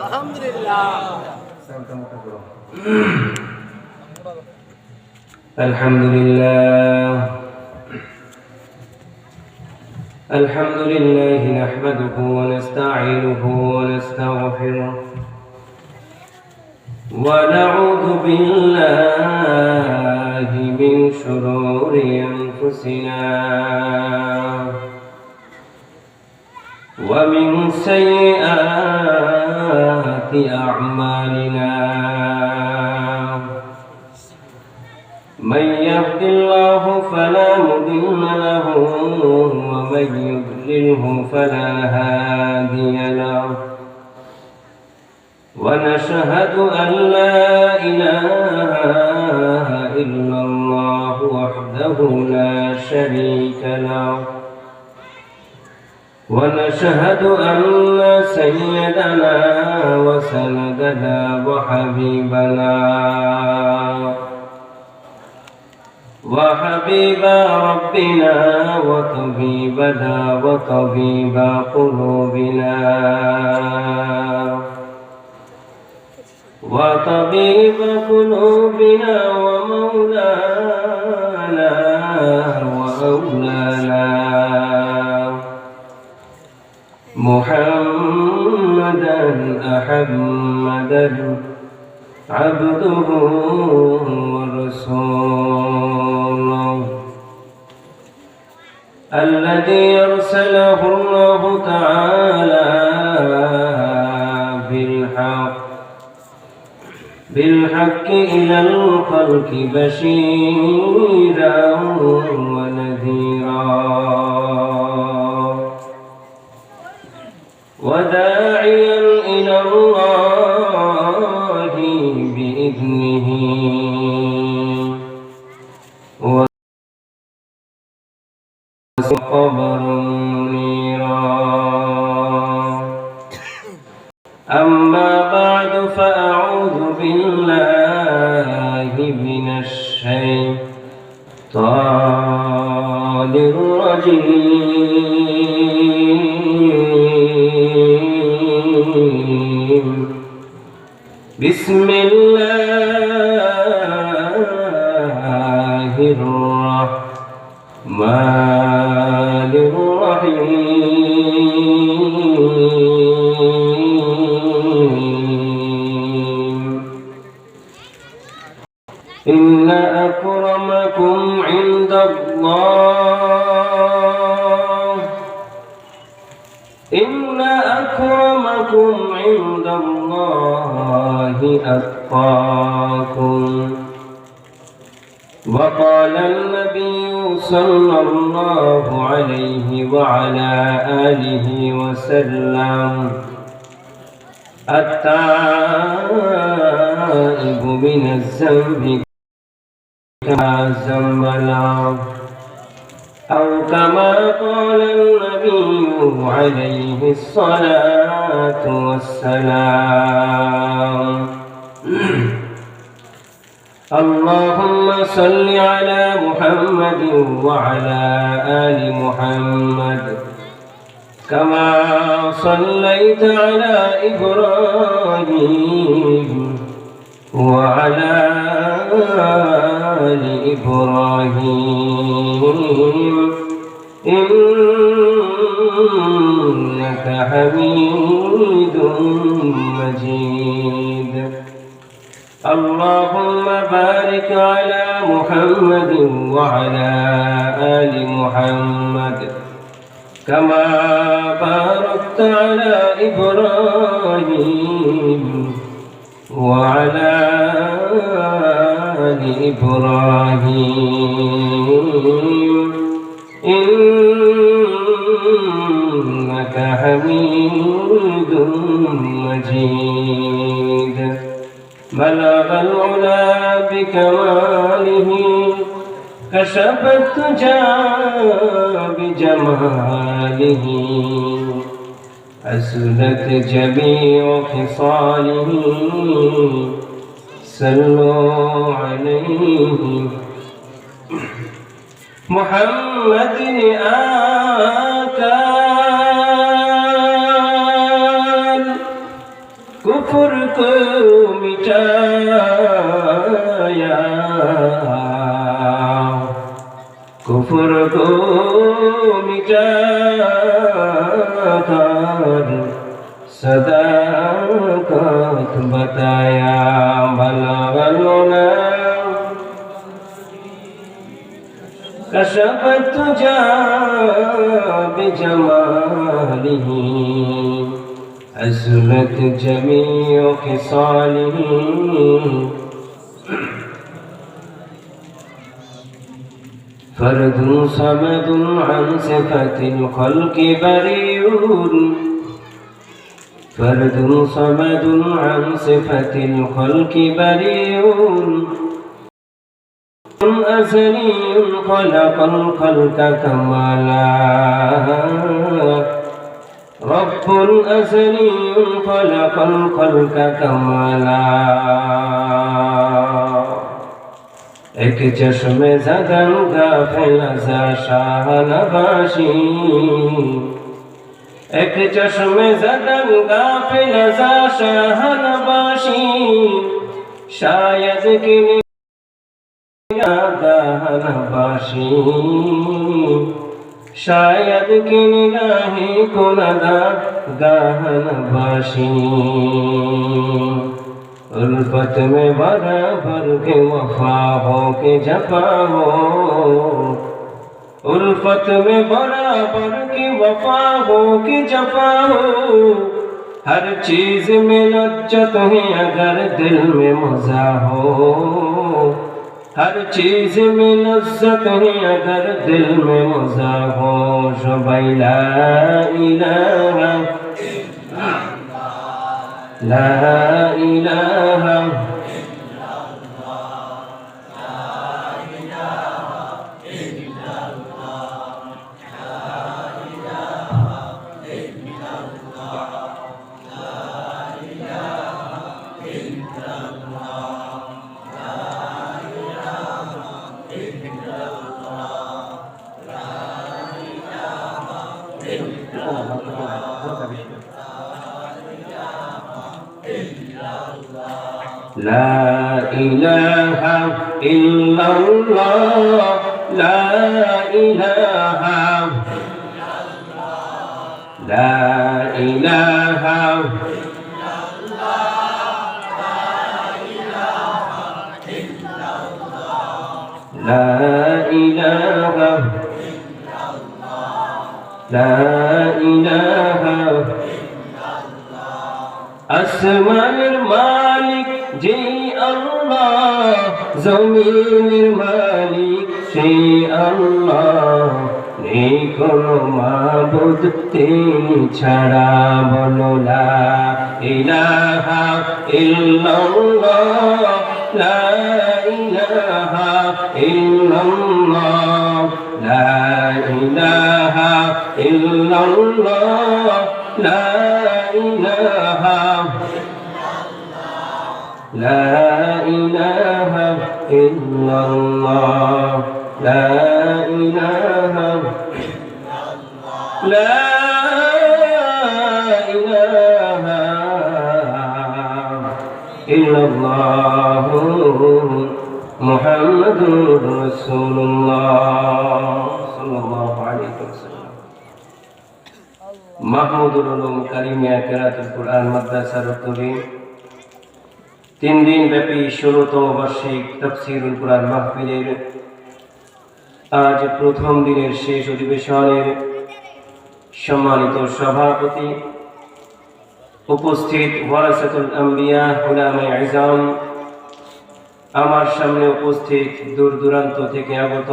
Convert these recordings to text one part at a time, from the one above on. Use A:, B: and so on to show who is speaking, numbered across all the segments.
A: আলহামদুলিল্লাহ।
B: আলহামদুলিল্লাহ আলহামদুলিল্লাহ নাহমাদুহু ওয়া নাস্তাঈনুহু ওয়া নাস্তাগফিরুহ ওয়া নাউযু বিল্লাহি মিন শুরুরি আনফুসিনা ومن سيئات أعمالنا من يهد الله فلا مضل له ومن يضلله فلا هادي له ونشهد أن لا إله إلا الله وحده لا شريك له ونشهد أن سيدنا وسندنا وحبيبنا وحبيب ربنا وطبيبنا وطبيب قلوبنا وطبيب قلوبنا ومولانا وأولانا محمدا أحمدا عبده ورسوله الذي أرسله الله تعالى بالحق إلى الخلق بشيرا ونذيرا وداعيا إلى الله بإذنه وقبر منيرا أما بعد فأعوذ بالله من الشيطان الرجيم بسم الله الرحمن الرحيم إن أكرمكم عند الله أتقاكم وقال النبي صلى الله عليه وعلى آله وسلم التائب من الذنب كما ذنب له أو كما قال النبي عليه الصلاة والسلام اللهم صل على محمد وعلى آل محمد كما صليت على إبراهيم وعلى آل إبراهيم إنك حميد مجيد اللهم بارك على محمد وعلى آل محمد كما باركت على إبراهيم وعلى آل إبراهيم إنك حميد مجيد بلغ العلا بكماله كشف الدجى بجماله أسلت جميع خصاله صلوا عليه محمد آكال कुफ्र को मिटाया, कुफ्र को मिटाकर सदाकत बताया। बलगना कशफत तुजा बिजमालिही, हसनत जमीउ खिसालिही। फर्दुन समदुन अन सिफतिल खल्क़ि बरीउन, फर्दुन समदुन अन सिफतिल खल्क़ि बरीउन। अज़लियुन खलक़ल खल्क़ कमाला, रब्बुल अज़लियुन खलक़ल खल्क़ कमाला। एक चश्मे ज़दन गाफिल ज़ा शाह नवाशी, एक चश्मे ज़दन गाफिल ज़ा शाह नवाशी। शायद कि नवाशी, शायद कि निगाहे को नदा गाहनवाशी। उल्फत में बराबर के वफा हो के जफा हो, उल्फत में बराबर की वफा हो के जफा हो। हर चीज में लज्जत है अगर दिल में मजा हो, हर चीज में लज्जत है अगर दिल में मजा हो। शुबह ला इलाहा ला इलाहा ला इलाहा इल्लल्लाह, ला इलाहा, ला इलाहा, ला इलाहा, ला इलाहा। আসমানের মালিক যেই আল্লাহ, জমিনের মালিক সেই আল্লাহ। নেই কোনো মাবুদ তিনি ছাড়া, বলো লা ইলাহা ইল্লাল্লাহ, লা ইলাহা ইল্লাল্লাহ, লা ইলাহা ইল্লাল্লাহ, লা ইলাহা, লা ইলাহা ইল্লাল্লাহ, লা ইলাহা, লা ইলাহা ইল্লাল্লাহ মুহাম্মাদুর রাসূলুল্লাহ সাল্লাল্লাহু আলাইহি ওয়াসাল্লাম। মাহমুদুল উলুম কারিমিয়া কিরাতুল কুরআন মাদ্রাসার উদ্যোগে 3 দিন ব্যাপী 16তম বার্ষিক তাফসীরুল কুরআন মাহফিলের আজ প্রথম দিনের শেষ অধিবেশনের সম্মানিত সভাপতি, উপস্থিত ওয়ারাসাতুল আম্বিয়া উলামায়ে ইজাম, আমার সামনে উপস্থিত দূর দূরান্ত থেকে আগত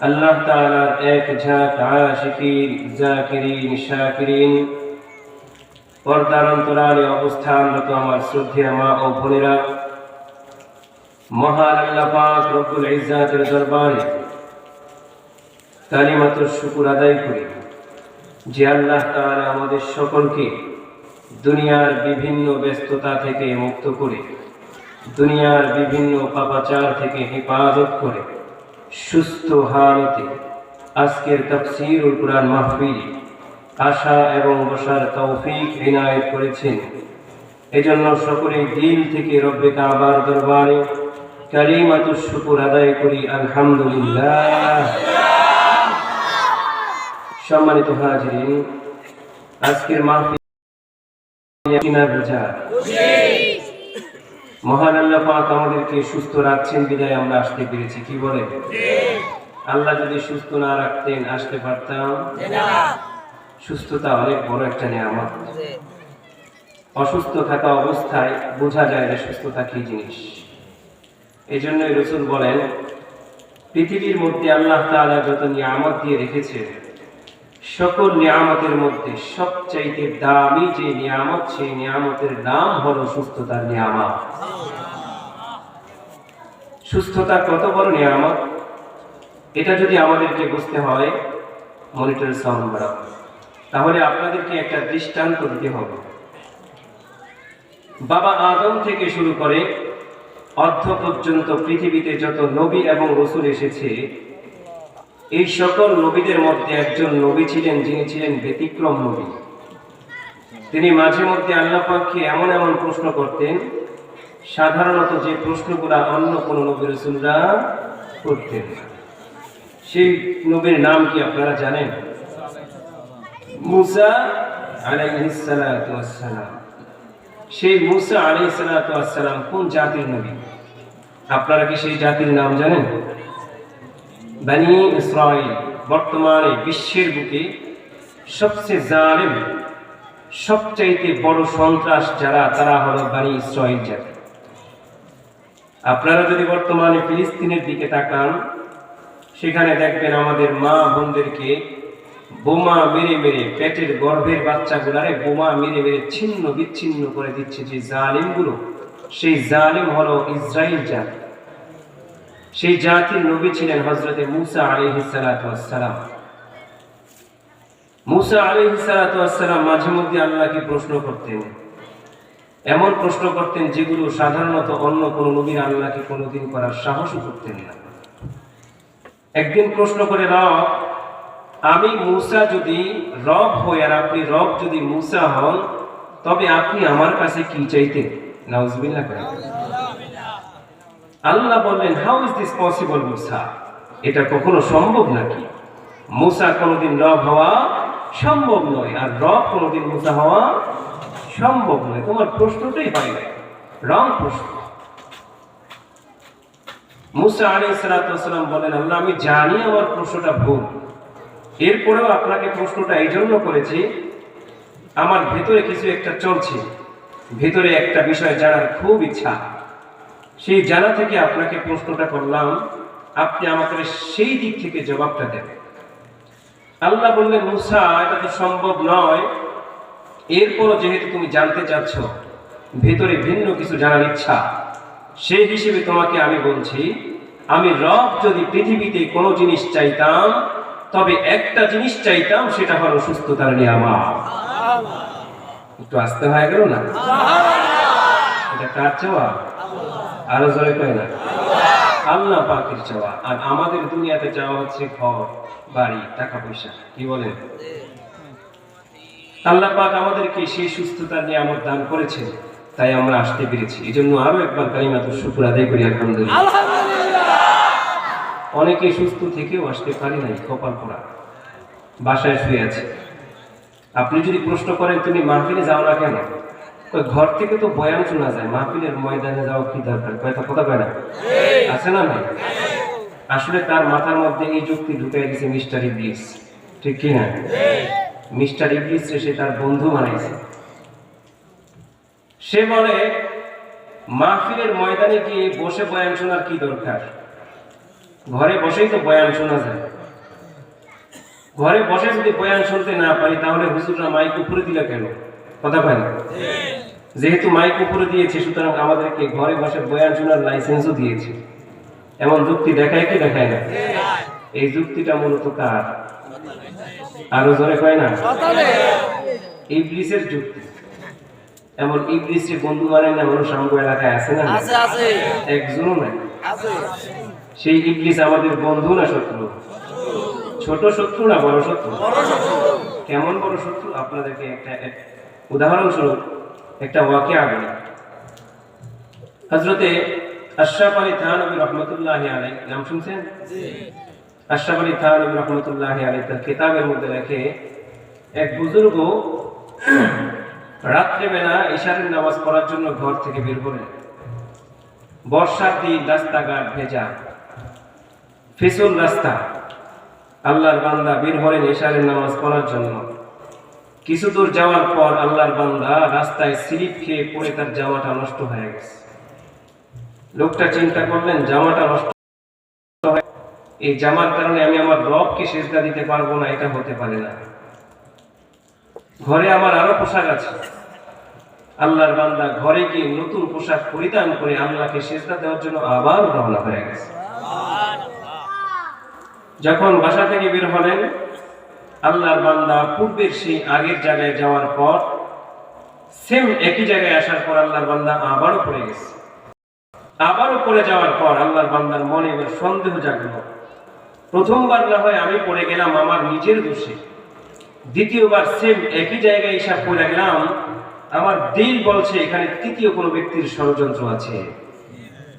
B: আল্লাহ তাআলার এক ঝাঁক আশিকিন, জাকিরিন, শাকিরিন, পর্দার অন্তরালে অবস্থানরত আমার শ্রদ্ধেয় মা ও বোনেরা, মহান আল্লাহ পাক রব্বুল ইজ্জাতের দরবারে কালিমাতুশ শুকর আদায় করি যে আল্লাহ তাআলা আমাদের সকলকে দুনিয়ার বিভিন্ন ব্যস্ততা থেকে মুক্ত করে, দুনিয়ার বিভিন্ন পাপাচার থেকে হেফাজত করে সুস্থ হালতে আজকের তাফসীরুল কুরআন মাহফিল আসা এবং বসার তৌফিক ইনায়েত করেছেন। এজন্য সকলেই দিল থেকে রব্বে কাবার দরবারে কালিমাতুশ শুকর আদায় করি আলহামদুলিল্লাহ। সম্মানিত হাজিরিন, আজকের মাহফিল মহান আল্লাহ পাক আমাদেরকে সুস্থ রাখছেন বিদায় আমরা আসতে পেরেছি। কি বলে? আল্লাহ যদি সুস্থ না রাখতেন আসতে পারতাম না। সুস্থতা অনেক বড় একটা নিয়ামত। অসুস্থ থাকা অবস্থায় বোঝা যায় যে সুস্থতা কি জিনিস। এই জন্যই রাসূল বলেন, পৃথিবীর মধ্যে আল্লাহ তাআলা যত নিয়ামত দিয়ে রেখেছে, সকল নিয়ামতের মধ্যে সবচাইতে দামি যে নিয়ামত, সেই নিয়ামতের নাম হলো সুস্থতার নিয়ামত। সুস্থতা কত বড় নিয়ামত, এটা যদি আমাদেরকে বুঝতে হয়, মনিটর সাউন্ড বাড়াও, তাহলে আপনাদেরকে একটা দৃষ্টান্ত দিতে হবে। বাবা আদম থেকে শুরু করে অর্ধ পর্যন্ত পৃথিবীতে যত নবী এবং রাসূল এসেছে, এই সকল নবীদের মধ্যে একজন নবী ছিলেন যিনি ছিলেন ব্যতিক্রম নবী। তিনি মাঝে মধ্যে আল্লাহ পাককে এমন এমন প্রশ্ন করতেন, সাধারণত যে প্রশ্নগুলো অন্য কোন নবী রাসূলরা করতেন না। সেই নবীর নাম কি আপনারা জানেন? মুসা আলাইহিস সালাতু ওয়াস সালাম। সেই মুসা আলাইহিস সালাতু ওয়াস সালাম কোন জাতির নবী? আপনারা কি সেই জাতির নাম জানেন? বনি ইসরাইল। বর্তমানে বিশ্বের বুকে সবচেয়ে জালিম, সবচাইতে বড় সন্ত্রাস যারা, তারা হলো বনি ইসরাইল জাতি। আপনারা যদি বর্তমানে ফিলিস্তিনের দিকে তাকান, সেখানে দেখবেন আমাদের মা বোনদেরকে বোমা মেরে মেরে, পেটের গর্ভের বাচ্চাগুলারে বোমা মেরে মেরে ছিন্ন বিচ্ছিন্ন করে দিচ্ছে যে জালিমগুলো, সেই জালিম হলো ইসরাইল জাতি। সেই জাতির নবী ছিলেন হযরতে মুসা আলাইহিস সালাতু ওয়াস সালাম। মুসা আলাইহিস সালাতু ওয়াস সালাম মাঝে মধ্যে আল্লাহকে প্রশ্ন করতেন, এমন প্রশ্ন করতেন যেগুলো সাধারণত অন্য কোন নবীর আল্লাহকে কোনোদিন করার সাহসও করতেন না। একদিন প্রশ্ন করে, রব, আমি মুসা যদি রব হই আর আপনি রব যদি মুসা হন, তবে আপনি আমার কাছে কি চাইতেন? নাউজুবিল্লাহ করেন। আল্লাহ বললেন, হাউ ইজ দিস পসিবল মুসা? এটা কখনো সম্ভব নাকি? মুসা কোনোদিন রব হওয়া সম্ভব নয়, আর রব কোনোদিন মুসা হওয়া সম্ভব নয়। তোমার প্রশ্নটাই হয় না, রং প্রশ্ন। মুসা আলাইহিস সালাতু ওয়াস সালাম বলেন, আল্লাহ, আমি জানি আমার প্রশ্নটা ভুল, এরপরেও আপনাকে প্রশ্নটা এই জন্য করেছি, আমার ভেতরে কিছু একটা চলছে, ভেতরে একটা বিষয় জানার খুব ইচ্ছা, সেই জানা থেকে আপনাকে প্রশ্নটা করলাম, আপনি আমাকে সেই দিক থেকে জবাবটা দেবেন। আল্লাহ বললেন, মুসা, এটা তো সম্ভব নয়, এরপরও যেহেতু তুমি জানতে চাচ্ছ, ভেতরে ভিন্ন কিছু জানার ইচ্ছা, সেই হিসেবে তোমাকে আমি বলছি, আমি রব যদি পৃথিবীতে কোনো জিনিস চাইতাম, তবে একটা জিনিস চাইতাম, সেটা হলো সুস্থতার নিয়ামত। একটু আসতে হয়ে গেল না? এটা কার চাওয়া? আরো জোরে কয় না? আল্লাহ পাকের চাওয়া। আর আমাদের দুনিয়াতে চাওয়া হচ্ছে ঘর, বাড়ি, টাকা পয়সা। কি বলেন? আল্লাহ পাক আমাদেরকে সেই সুস্থতার নিয়ামত দান করেছেন, তাই আমরা আসতে পেরেছি। এই জন্য আরো একবার কালিমাতুশ শুকর আদায় করি আলহামদুলিল্লাহ। অনেকে সুস্থ থেকেও আসতে পারি নাই, কপাল পোড়া, বাসায় শুয়ে আছে। আপনি যদি প্রশ্ন করেন, তুমি মাহফিলে যাও না কেন? ঘর থেকে তো বয়ান শোনা যায়, মাহফিলের ময়দানে যাওয়া কি দরকার? কয়টা কথা কয় না? আছে না? না, আসলে তার মাথার মধ্যে এই যুক্তি ঢুকাই দিয়েছে মিস্টার ইবলিস। ঠিক কি না? মিস্টার ইবলিস সে তার বন্ধু বানাইছে। সে বলে, মাহফিলের ময়দানে গিয়ে বসে বয়ান শোনার কি দরকার? ঘরে বসেই তো বয়ান শোনা যায়। ঘরে বসে যদি বয়ান শুনতে না পারি, তাহলে হুজুররা মাইক উপরে দিলে কেন? কথা কয় না? যেহেতু মাইক উপরে দিয়েছে, সুতরাং আমাদেরকে ঘরে বসে বয়ান শোনার লাইসেন্সও দিয়েছে। এমন যুক্তি দেখায় কি দেখায় না? এই যুক্তিটা মূলত কার? আরো জোরে কয় না? ইবলিসের যুক্তি। এমন ইবলিসের বন্ধু বানায় না মানুষ আমগো এলাকায় আছে না? একজনও নাই। সেই ইবলিস আমাদের বন্ধু না শত্রু? ছোট শত্রু না বড় শত্রু? কেমন বড় শত্রু? আপনাদেরকে একটা উদাহরণ স্বরূপ একটা ওয়াকিয়া বলি। হযরতে আশরাফ আলী থানভী রাহমাতুল্লাহি আলাইহি নাম শুনছেন? আশরাফ আলী থানভী রাহমাতুল্লাহি আলাইহি তার কিতাবের মধ্যে লেখে, এক বুজুর্গ রাত্রেবেলা ইশারের নামাজ পড়ার জন্য ঘর থেকে বের হলেন। বর্ষার দিন, রাস্তাঘাট ভেজা, ফিসল রাস্তা। আল্লাহর বান্দা বের হলেন ইশারের নামাজ পড়ার জন্য। কিছু দূর যাওয়ার পর আল্লাহর বান্দা রাস্তায় স্লিপ খেয়ে পড়ে তার জামাটা নষ্ট হয়ে গেছে। লোকটা চিন্তা করলেন, জামাটা নষ্ট, এই জামার কারণে আমি আমার রবকে সিজদা দিতে পারবো না, এটা হতে পারে না। ঘরে আমার আরো পোশাক আছে। আল্লাহর বান্দা ঘরে গিয়ে নতুন পোশাক পরিধান করে আল্লাহকে সিজদা দেওয়ার জন্য আবার রওনা হয়ে গেছে। যখন বাসা থেকে বের হলেন, আল্লাহর বান্দা পূর্বের সেই আগের জায়গায় যাওয়ার পর সেম একই জায়গায় আসার পর আল্লাহর বান্দা আবারও পড়ে গেছে। আবারও পড়ে যাওয়ার পর আল্লাহর বান্দার মনে এবার সন্দেহ জাগলো, প্রথমবার না হয় আমি পড়ে গেলাম আমার নিজের দোষে, দ্বিতীয়বার সেম একই জায়গায় এসে পড়ে গেলাম, আমার দিল বলছে এখানে তৃতীয় কোনো ব্যক্তির ষড়যন্ত্র আছে,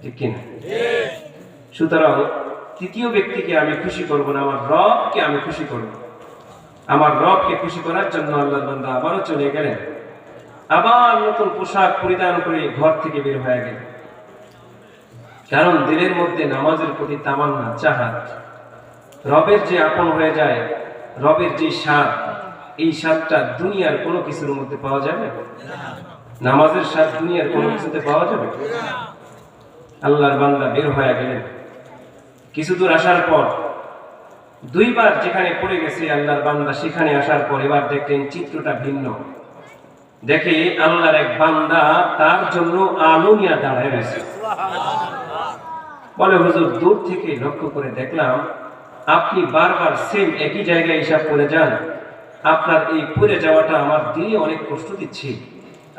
B: ঠিক কিনা? সুতরাং তৃতীয় ব্যক্তিকে আমি খুশি করব না, আমার রবকে আমি খুশি করব। আমার রবকে খুশি করার জন্য আল্লাহর বান্দা আবারও চলে গেলেন, আবার নতুন পোশাক পরিধান করে ঘর থেকে বের হয়ে গেলেন। কারণ দিলের মধ্যে নামাজের প্রতি তামান্না, চাহাত, রবের যে আপন হয়ে যায়, রবের যে স্বাদ, এই স্বাদটা দুনিয়ার কোনো কিছুর মধ্যে পাওয়া যাবে? নামাজের স্বাদ দুনিয়ার কোনো কিছুতে পাওয়া যাবে? আল্লাহর বান্দা বের হয়ে গেলেন। কিছু দূর আসার পর দুইবার যেখানে পড়ে গেছে আল্লাহর বান্দা, সেখানে আসার পর এবার দেখলেন চিত্রটা ভিন্ন। দেখে আল্লাহর এক বান্দা তার জন্য আলো নিয়ে দাঁড়ায় রয়েছে। বলে, হুজুর দূর থেকে লক্ষ্য করে দেখলাম আপনি বারবার সেম একই জায়গায় হিসাব করে যান, আপনার এই পড়ে যাওয়াটা আমার দিলে অনেক কষ্ট দিচ্ছে।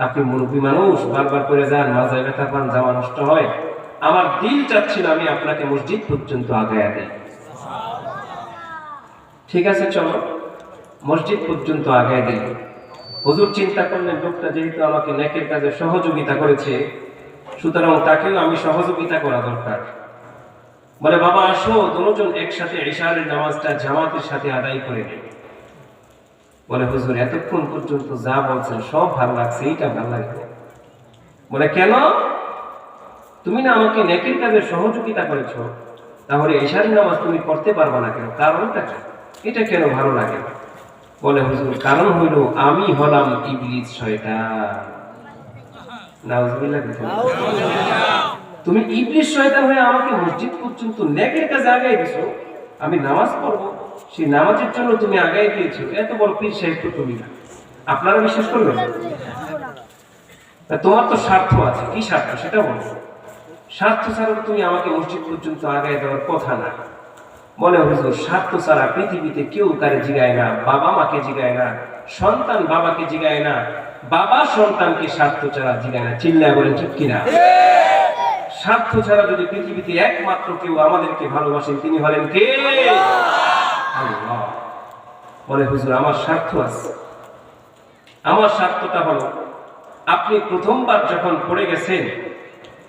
B: আপনি মুরব্বী মানুষ, বারবার পড়ে যান, মাজায় ব্যথা পান, জামা নষ্ট হয়, আমার দিল চাচ্ছিল আমি আপনাকে মসজিদ পর্যন্ত আগায়া দেই। ঠিক আছে, চলো মসজিদ পর্যন্ত আগায় দিই। হুজুর চিন্তা করলেন, লোকটা যেহেতু আমাকে নেকের কাজে সহযোগিতা করেছে, সুতরাং তাকেও আমি সহযোগিতা করা দরকার। বলে, বাবা আসো, দুজন একসাথে ইশারের নামাজটা জামাতের সাথে আদায় করে নিই। বলে, হুজুর এতক্ষণ পর্যন্ত যা বলছেন সব ভালো লাগছে, এইটা ভালো লাগবে। বলে, কেন? তুমি না আমাকে নেকের কাজে সহযোগিতা করেছো, তাহলে ইশারের নামাজ তুমি পড়তে পারবা না কেন? কারণটা কি? এটা কেন ভালো লাগে? বলে, হুজুর কারণ হইল আমি হলাম ইবলিস, শয়তান। নাউজুবিল্লাহ। তুমি ইবলিস শয়তান হয়ে আমাকে মসজিদ পর্যন্ত নেকের কাজে আগাই দিছো, আমি নামাজ পড়বো, সেই নামাজের জন্য তুমি আগাই দিয়েছো। এত বড় পীর সাহেব তো তুমি না, আপনারা বিশ্বাস করবেন? তোমার তো স্বার্থ আছে। কি স্বার্থ সেটা বলো। স্বার্থ ছাড়া তুমি আমাকে মসজিদ পর্যন্ত আগায় দেওয়ার কথা না। বলে, হুজুর স্বার্থ ছাড়া পৃথিবীতে কেউ কারে জিগায় না, বাবা মাকে জিগায় না, সন্তান বাবাকে জিগায় না, বাবা সন্তানকে স্বার্থ ছাড়া জিগায় না। চিল্লায় বলেন ঠিক কিনা? স্বার্থ ছাড়া যদি পৃথিবীতে একমাত্র কেউ আমাদেরকে ভালোবাসেন, তিনি হলেন কে? আল্লাহ। বলে, হুজুর আমার স্বার্থ আছে। আমার স্বার্থটা হলো, আপনি প্রথমবার যখন পড়ে গেছেন,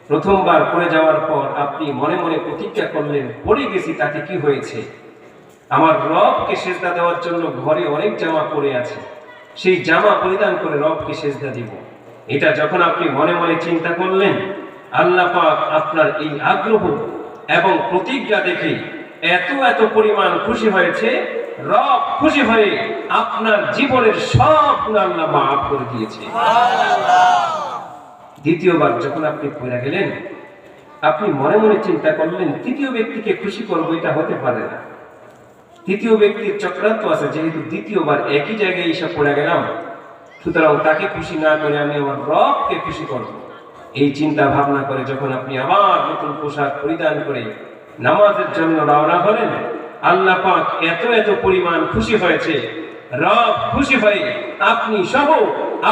B: প্রথমবার পড়ে যাওয়ার পর আপনি মনে মনে প্রতিজ্ঞা করলেন, পড়ে গেছি তাতে কি হয়েছে, আমার রবকে সিজদা দেওয়ার জন্য ঘরে অনেক জামা পড়ে আছে, সেই জামা পরিধান করে রবকে সিজদা দিব। এটা যখন আপনি মনে মনে চিন্তা করলেন, আল্লাহ পাক আপনার এই আগ্রহ এবং প্রতিজ্ঞা দেখে এত এত পরিমাণ খুশি হয়েছে, রব খুশি হয়ে আপনার জীবনের সব গুনাহ আল্লাহ মাফ করে দিয়েছে। দ্বিতীয়বার যখন আপনি পড়ে গেলেন, আপনি মনে মনে চিন্তা করলেন তৃতীয় ব্যক্তিকে খুশি করবো, এটা হতে পারে না। তৃতীয় ব্যক্তির চক্রান্ত আছে, যেহেতু দ্বিতীয়বার একই জায়গায় এসে পড়ে গেলাম, সুতরাং তাকে খুশি না করে আমি আমার রবকে খুশি করব। এই চিন্তা ভাবনা করে যখন আপনি আবার নতুন পোশাক পরিধান করে নামাজের জন্য রওনা হলেন, আল্লাহ পাক এত এত পরিমাণ খুশি হয়েছে, রব খুশি হয়ে আপনি সহ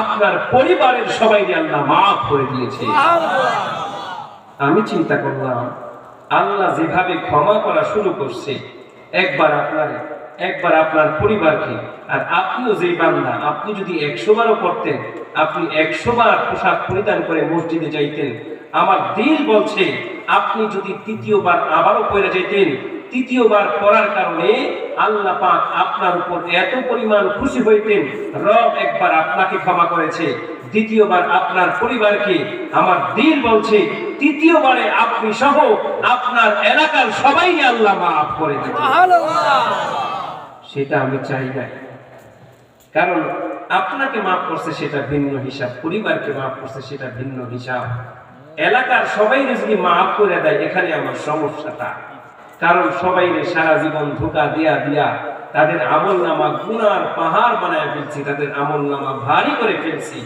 B: আপনার পরিবারের সবাইকে আল্লাহ মাফ করে দিয়েছে। আমি চিন্তা করলাম, আল্লাহ যেভাবে ক্ষমা করা শুরু করছে, একবার আপনার একবার আপনার পরিবারকে। আর আপনিও যেই বান্দা, আপনি যদি 100 বারও পড়তেন, আপনি 100 বার পোশাক পরিধান করে মসজিদে যাইতেন, আমার দিল বলছে আপনি যদি তৃতীয়বার আবারও পড়ে যেতেন, তৃতীয়বার পড়ার কারণে আল্লাহ পাক আপনার উপর এত পরিমাণ খুশি হইতেন, রব একবার আপনাকে ক্ষমা করেছে, দ্বিতীয়বার আপনার পরিবারকে, আমার দিল বলছে তৃতীয়বারে আপনি সহ আপনার এলাকার সবাই আল্লাহ মাফ করে দিবেন। সেটা আমি চাই না, কারণ আপনাকে মাফ করছে সেটা ভিন্ন হিসাব, পরিবারকে মাফ করছে সেটা ভিন্ন হিসাব, এলাকার সবাই যদি মাফ করে দেয় এখানে আমার সমস্যাটা। কারণ সবাই সারা জীবন ধোঁকা দিয়া দিয়া তাদের আমল নামা গুনার পাহাড় বানায় ফেলছি, তাদের আমল নামা ভারী করে ফেলছি।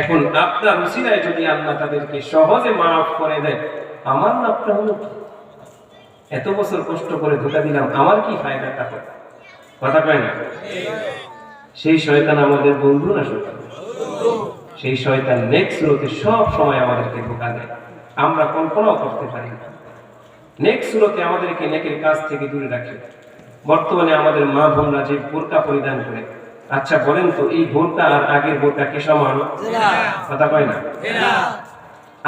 B: এখন আপনার উসিলায় যদি আল্লাহ তাদেরকে সহজে মাফ করে দেয়, আমার লাভটা হলো কি? এত বছর কষ্ট করে ধোঁকা দিলাম, আমার কি ফায়দাটা হবে? কথা কয় না? সেই শয়তান আমাদের বন্ধু না শয়তান? সেই শয়তান নেক্সট সুরতে সব সময় আমাদেরকে ধোঁকা দেয়, আমরা কল্পনাও করতে পারি না। নেক্সট সুরতে আমাদেরকে নেকের কাজ থেকে দূরে রাখে। বর্তমানে আমাদের মা বোনরা যে বোরকা পরিধান করে, আচ্ছা বলেন তো এই বোরকা আর আগের বোরকা কি সমান? কথা কয় না?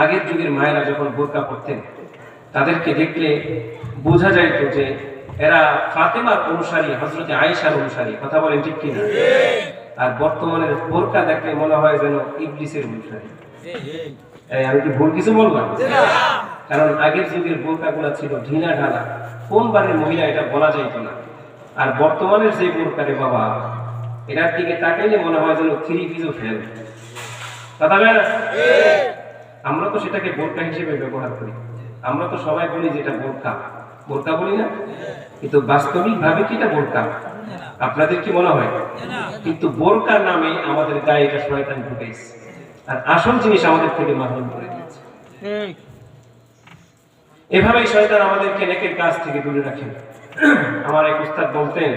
B: আগের যুগের মায়েরা যখন বোরকা পরতেন, তাদেরকে দেখলে বোঝা যাইত যে এরা ফাতেমার অনুসারী, হযরতে আয়েশার অনুসারী। কথা বলেন ঠিক কিনা? আর বর্তমানের বোরকা দেখলে মনে হয় যেন ইবলিসের অনুসারী। আমি কি ভুল কিছু বললাম? কারণ আগের যুগের বোরকাগুলো ছিল ঢিলা ঢালা, কোন বাড়ির মহিলা এটা বলা যাইত না। আর বর্তমানের যে বোরকারে বাবা, এটার দিকে তাকাইলে মনে হয় যেন 3 পিসও ফেল। কথা বলেন? আমরা তো সেটাকে বোরকা হিসেবে ব্যবহার করি, আমরা তো সবাই বলি যে এটা বোরকা, বোরকা বলি না, কিন্তু বাস্তবিক ভাবে কি এটা বোরকা? আপনাদের কি মনে হয়? কিন্তু বোরকার নামে আমাদের গায়ে এটা শয়তান ঢুকাইছে, আর আসল জিনিস আমাদের থেকে মাহরুম করে দিয়েছে। এভাবেই শয়তান আমাদেরকে নেকের কাজ থেকে দূরে রাখে। আমার এক উস্তাদ বলতেন,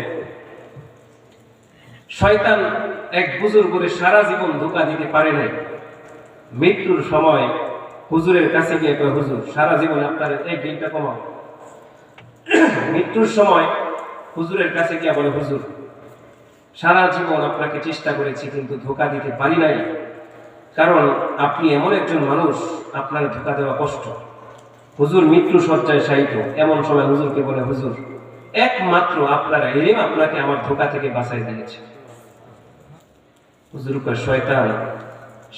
B: শয়তান এক বুজুর্গের সারা জীবন ধোঁকা দিতে পারে নাই, মৃত্যুর সময় হুজুরের কাছে গিয়ে কয়, হুজুর সারা জীবন আপনার এই গেলটা কমাও। মৃত্যুর সময় হুজুরের কাছে গিয়ে বলে, হুজুর সারা জীবন আপনাকে চেষ্টা করেছি কিন্তু ধোঁকা দিতে পারি নাই, কারণ আপনি এমন একজন মানুষ, আপনার ধোঁকা দেওয়া কষ্ট। হুজুর মৃত্যু শয্যায় শায়িত, এমন সময় হুজুরকে বলে, হুজুর একমাত্র আপনার ইলম আপনাকে আমার ধোঁকা থেকে বাঁচাই দিয়েছে। হুজুর কয়, শয়তান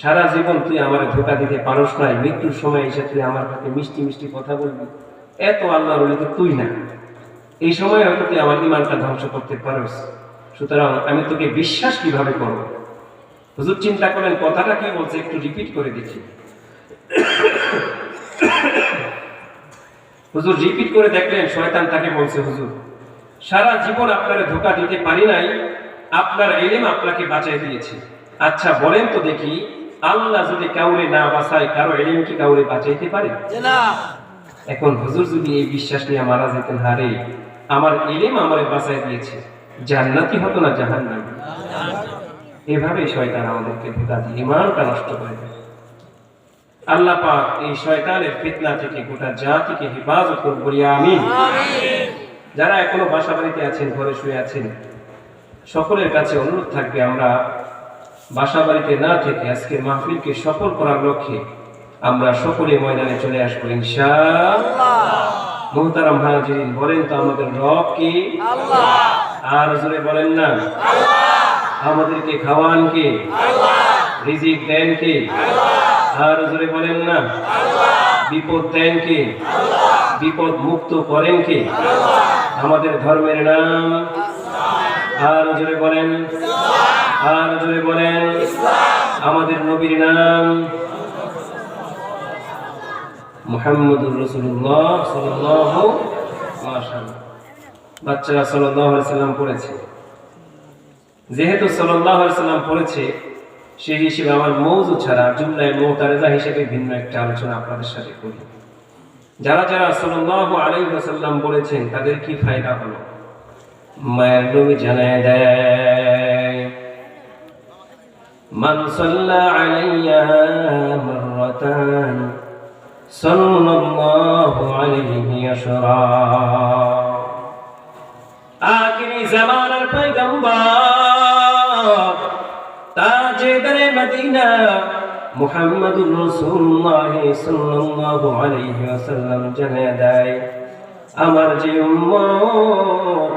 B: সারা জীবন তুই আমার ধোঁকা দিতে পারস নাই, মৃত্যুর সময় এসে তুই আমার কাছে মিষ্টি মিষ্টি কথা বলবি, এত আল্লাহর ওলি তো তুই না, এই সময় হয়তো তুই আমার ঈমানটা ধ্বংস করতে পারস, সুতরাং আমি তোকে বিশ্বাস কিভাবে করব? হুজুর চিন্তা করেন কথাটা কি বলছে, একটু রিপিট করে দেখি। হুজুর রিপিট করে দেখলেন, শয়তান তাকে বলছে, হুজুর সারা জীবন আপনারে ধোঁকা দিতে পারি নাই, আপনার ইলম আপনাকে বাঁচাই দিয়েছে। আচ্ছা বলেন তো দেখি, আল্লাহ যদি কাউরে না বাঁচায়, কারো ইলম কি কাউরে বাঁচাইতে পারে? না। এখন হুজুর যদি এই বিশ্বাস নিয়ে মারা যেতেন, হারে আমার ইলম আমারে বাঁচাই দিয়েছে, জান্নাতি হতো না জাহান্নামী। এভাবেই শয়তান আমাদেরকে ধোঁকা দিয়ে ঈমানটা নষ্ট করে দেয়। আল্লাহ পাক এই শয়তানের ফিতনা থেকে গোটা জাতিকে হেফাজত করুন, বলি আমিন। যারা এখনো বাসা বাড়িতে আছেন, ঘরে শুয়ে আছেন, সকলের কাছে অনুরোধ থাকবে, আমরা বাসা বাড়িতে না থেকে আজকের মাহফিলকে সফল করার লক্ষ্যে আমরা সকলে ময়দানে চলে আসবো ইনশাআল্লাহ। মুহতারাম হাজিরিন, বলেন তো আমাদের রব কে? আল্লাহ। আর জোরে বলেন না, আল্লাহ। আমাদেরকে খাওয়ান কে? আল্লাহ। রিজিক দেন কে? আল্লাহ। আর জোরে বলেন না, আল্লাহ। বিপদ দেন কে? আল্লাহ। বিপদ মুক্ত করেন কে? আল্লাহ। আমাদের ধর্মের নাম আল্লাহ। আর জোরে বলেন, আর জোরে বলেন, আমাদের নবীর নাম মুহাম্মদুর রাসূলুল্লাহ সাল্লাল্লাহু মাশাআল্লাহ। বাচ্চারা সাল্লাল্লাহু আলাইহি সাল্লাম পড়েছে, যেহেতু সাল্লাল্লাহু আলাইহি সাল্লাম পড়েছে, সেই হিসেবে আমার মওযু ছাড়া জুমলায়ে মুতারেজা হিসেবে ভিন্ন একটা আলোচনা আপনাদের সাথে করি। যারা যারা সাল্লাল্লাহু আলাইহি ওয়াসাল্লাম বলেছেন তাদের কি ফায়দা হলো, মায়ের নবী জানায় দেয়, মান সাল্লা আলাইয়া মাররাতান সাল্লাল্লাহু আলাইহি আশরা। আখিরি জামানার পয়গম্বর তাজেদারে মদিনা মুহাম্মদুর রাসূলুল্লাহ সাল্লাল্লাহু আলাইহি ওয়াসাল্লাম জানিয়ে দেয়, আমার যে উম্মত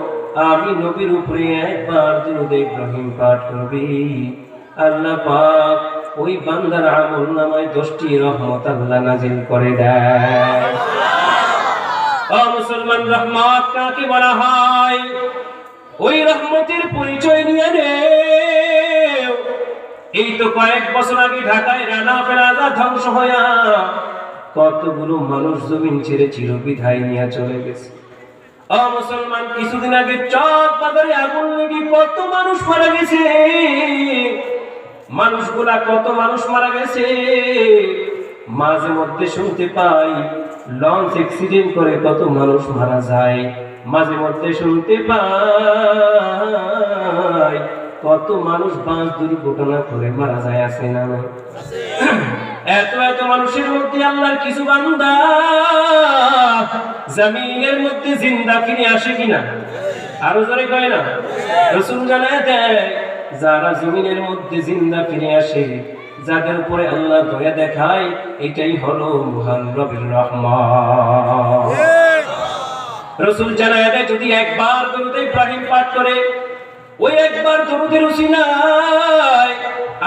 B: আমি নবীর উপরে একবার দুরূদ ইব্রাহিম পাঠ করবি, আল্লাহ পাক ওই বান্দার আমলনামায় 10টি রহমত আল্লাহ নাযিল করে দেয়। ও মুসলমান, রহমত কাকে বলা হয়? ওই রহমতের পরিচয় নিয়ে নে। এই তো কয়েক বছর আগে ঢাকায় রানা প্লাজা ধ্বংস হয়ে কতগুলো মানুষ জমিন ছেড়ে চিরবিদায় নিয়ে চলে গেছে। ও মুসলমান, কিছুদিন আগে চক বাজারে আগুন লেগে কত মানুষ মারা গেছে। মানুষগুলা কত মানুষ মারা গেছে। মাঝে মধ্যে শুনতে পাই লঞ্চ অ্যাক্সিডেন্ট করে কত মানুষ মারা যায়। মাঝে মধ্যে শুনতে পাই কত মানুষ বাস দুর্ঘটনা করে মারা যায়, আছে না? এত এত মানুষের মধ্যে আল্লাহর কিছু বান্দা জমিনের মধ্যে জিন্দা ফিরে আসে কিনা? আরো জোরে কয় না? রাসূল জানায় দেয়, যারা জমিনের মধ্যে জিন্দা ফিরে আসে, যাদের উপরে আল্লাহ দয়া দেখায়, এটাই হলো মহান রবের রহমত। রাসূল জানায় দেয়, যদি একবার দরুদ ইব্রাহিম পাঠ করে, ওই একবার দরুদের উসিলায়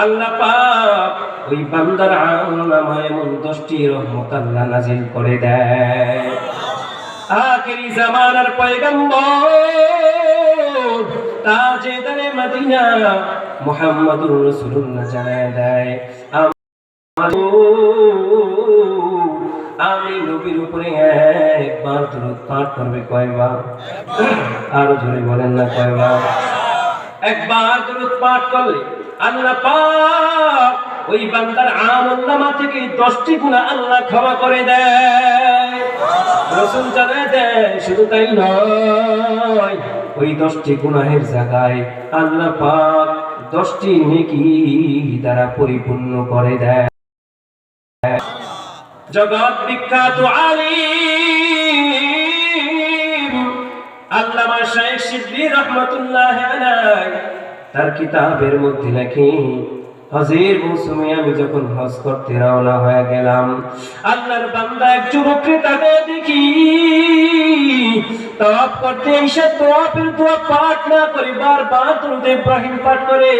B: আল্লাহ পাক ওই বান্দার আমলনামায় এমন 10টি রহমত আল্লাহ নাযিল করে দেয়। আখিরি জামানার পয়গম্বর তাজেদারে মদিনা মুহাম্মদুর রাসূলুল্লাহ জানায় দেয়, আমি নবীর উপরে একবার দরুদ পাঠ করবে। কয়বার? আরো জোরে বলেন না, কয়বার? একবার দরুদ পাঠ করলে আল্লাহ পাক ওই বান্দার আমলনামা থেকে 10টি গুনাহ আল্লাহ ক্ষমা করে দেয়। রাসূল জানায় দেয়, শুধু তাই নয়, ওই 10টি গুনাহের জায়গায় আল্লাহ পাক 10টি নেকি দ্বারা পরিপূর্ণ করে দেয়। জগৎ বিখ্যাত আলিম আল্লামা শাইখ শিবলি রহমাতুল্লাহ আলাইহি তার কিতাবের মধ্যে লেখে, হজের মৌসুমে আমি যখন হজ করতে রওনা হয়ে গেলাম, আল্লাহর বান্দা এক যুবককে তাকে দেখি তাওয়াফ করতে এসে তাওয়াফের দোয়া পাঠ না করে বারবার দরুদ ইব্রাহিম পাঠ করে।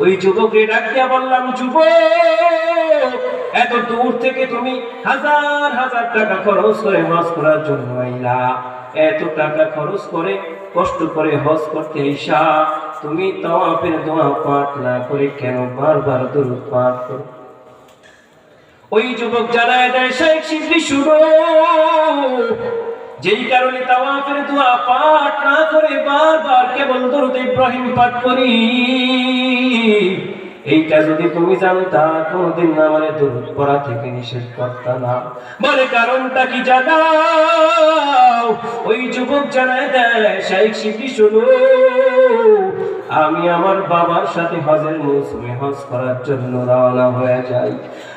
B: ওই যুবককে ডাক দিয়া বললাম, যুবক, এত দূর থেকে তুমি হাজার হাজার টাকা খরচ করে হজ করার জন্য আইলা, এত টাকা খরচ করে কষ্ট করে হজ করতে আইসা তুমি তাওয়াফের দোয়া পাঠ না করে কেন বারবার দরুদ পাঠ করো? ওই যুবক জানায় দেয়, শেখ শিবলি, শুনো, যেই কারণে তাওয়াফের দোয়া পাঠ না করে বারবার কেবল দরুদ ইব্রাহিম পাঠ করি, এইটা যদি তুমি জানতা কোনদিন আমার দরুদ পড়া থেকে নিষেধ করতা না। বলে, কারণটা কি জানাও? ওই যুবক জানায় দেয়, শেখ শিবলি, শুনো, আমি আমার বাবার সাথে হজের মৌসুমে হজ করার জন্য রওনা হয়ে যাই।